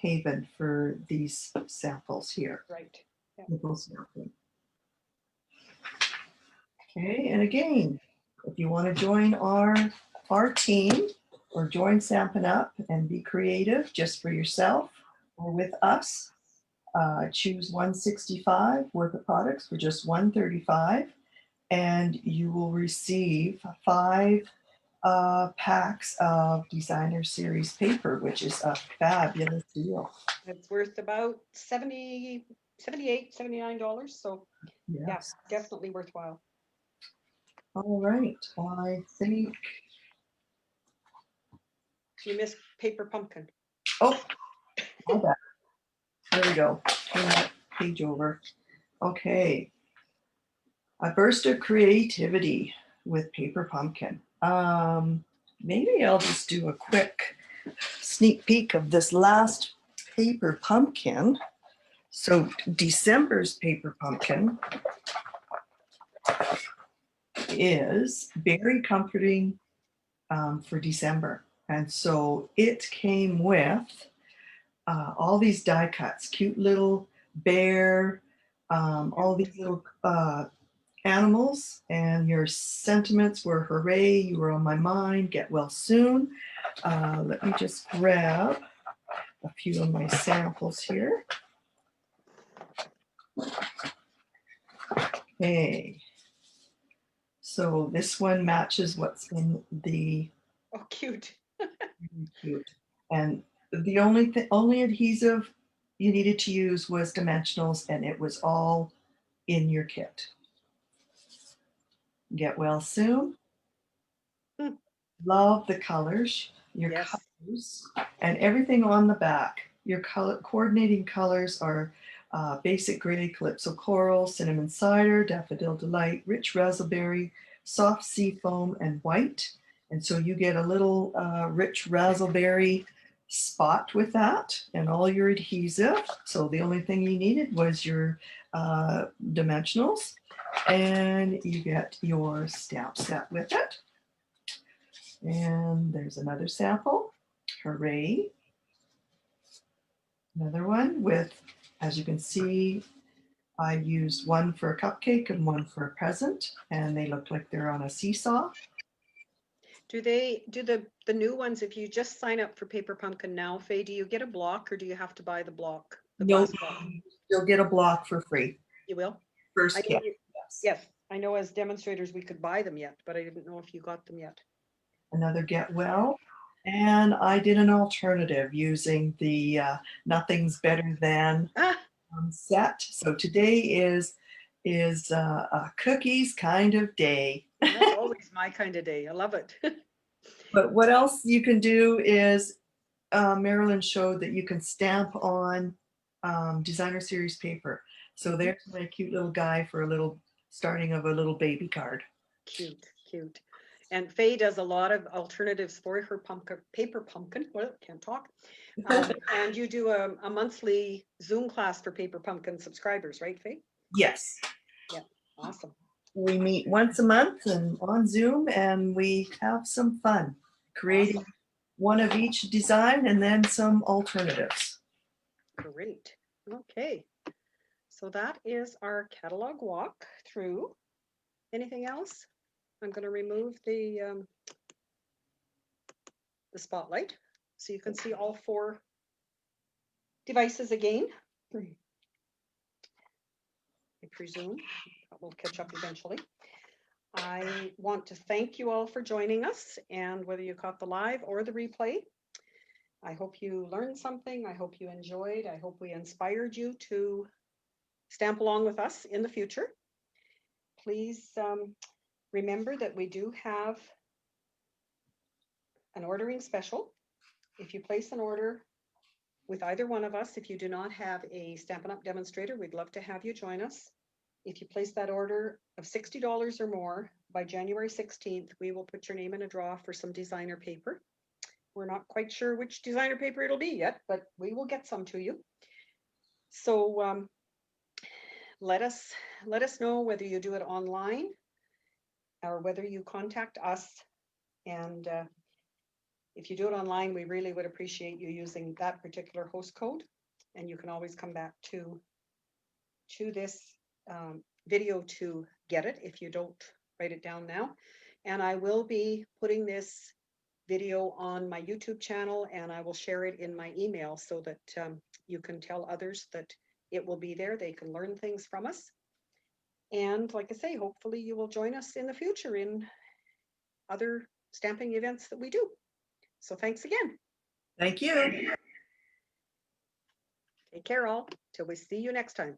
Haven for these samples here. Right. Yeah. Sample sampling. Okay, and again, if you want to join our team or join Stampin' Up! And be creative just for yourself or with us, choose 165 worth of products for just 135, and you will receive 5 packs of designer series paper, which is a fabulous deal. It's worth about $78, $79. So yeah, Yes. definitely worthwhile. All right. I think. You missed paper pumpkin. Oh, my bad. There we go. Turn that page over. Okay. A burst of creativity with paper pumpkin. Maybe I'll just do a quick sneak peek of this last paper pumpkin. So December's paper pumpkin is very comforting for December. And so it came with all these die cuts, cute little bear, all these little animals, and your sentiments were hooray, you were on my mind, get well soon. Let me just grab a few of my samples here. Okay. So this one matches what's in the Oh, cute. cute. And the only adhesive you needed to use was dimensionals, and it was all in your kit. Get well soon. Hmm. Love the colors, your Yes. colors, and everything on the back. Your color coordinating colors are basic gray, calypso coral, cinnamon cider, daffodil delight, rich raspberry, soft sea foam, and white. And so you get a little rich raspberry spot with that and all your adhesive. So the only thing you needed was your dimensionals, and you get your stamp set with it. And there's another sample. Hooray. Another one with, as you can see, I used one for a cupcake and one for a present, and they look like they're on a seesaw. Do the new ones, if you just sign up for Paper Pumpkin now, Faye, do you get a block or do you have to buy the block? The You'll, glass block? you'll get a block for free. You will? First I know kit. Yes. yes, I know as demonstrators we could buy them yet, but I didn't know if you got them yet. Another get well. And I did an alternative using the Nothing's Better Than Ah, set. So today is a cookies kind of day. that's always my kind of day. I love it. But what else you can do is Marilyn showed that you can stamp on designer series paper. So there's my cute little guy for a little starting of a little baby card. Cute, cute. And Faye does a lot of alternatives for her paper pumpkin. Well, can't talk. And you do a monthly Zoom class for Paper Pumpkin subscribers, right, Faye? Yes. Yeah, awesome. We meet once a month and on Zoom, and we have some fun creating Awesome. one of each design and then some alternatives. Great. Okay. So that is our catalog walk through. Anything else? I'm going to remove the spotlight so you can see all four devices again. I presume we'll catch up eventually. I want to thank you all for joining us, and whether you caught the live or the replay, I hope you learned something. I hope you enjoyed. I hope we inspired you to stamp along with us in the future. Please remember that we do have an ordering special. If you place an order with either one of us, if you do not have a Stampin' Up! Demonstrator, we'd love to have you join us. If you place that order of $60 or more by January 16th, we will put your name in a draw for some designer paper. We're not quite sure which designer paper it'll be yet, but we will get some to you. So let us know whether you do it online or whether you contact us. And if you do it online, we really would appreciate you using that particular host code. And you can always come back to this video to get it if you don't write it down now. And I will be putting this video on my YouTube channel, and I will share it in my email so that you can tell others that it will be there. They can learn things from us. And like I say, hopefully you will join us in the future in other stamping events that we do. So thanks again. Thank you. Take care all till we see you next time.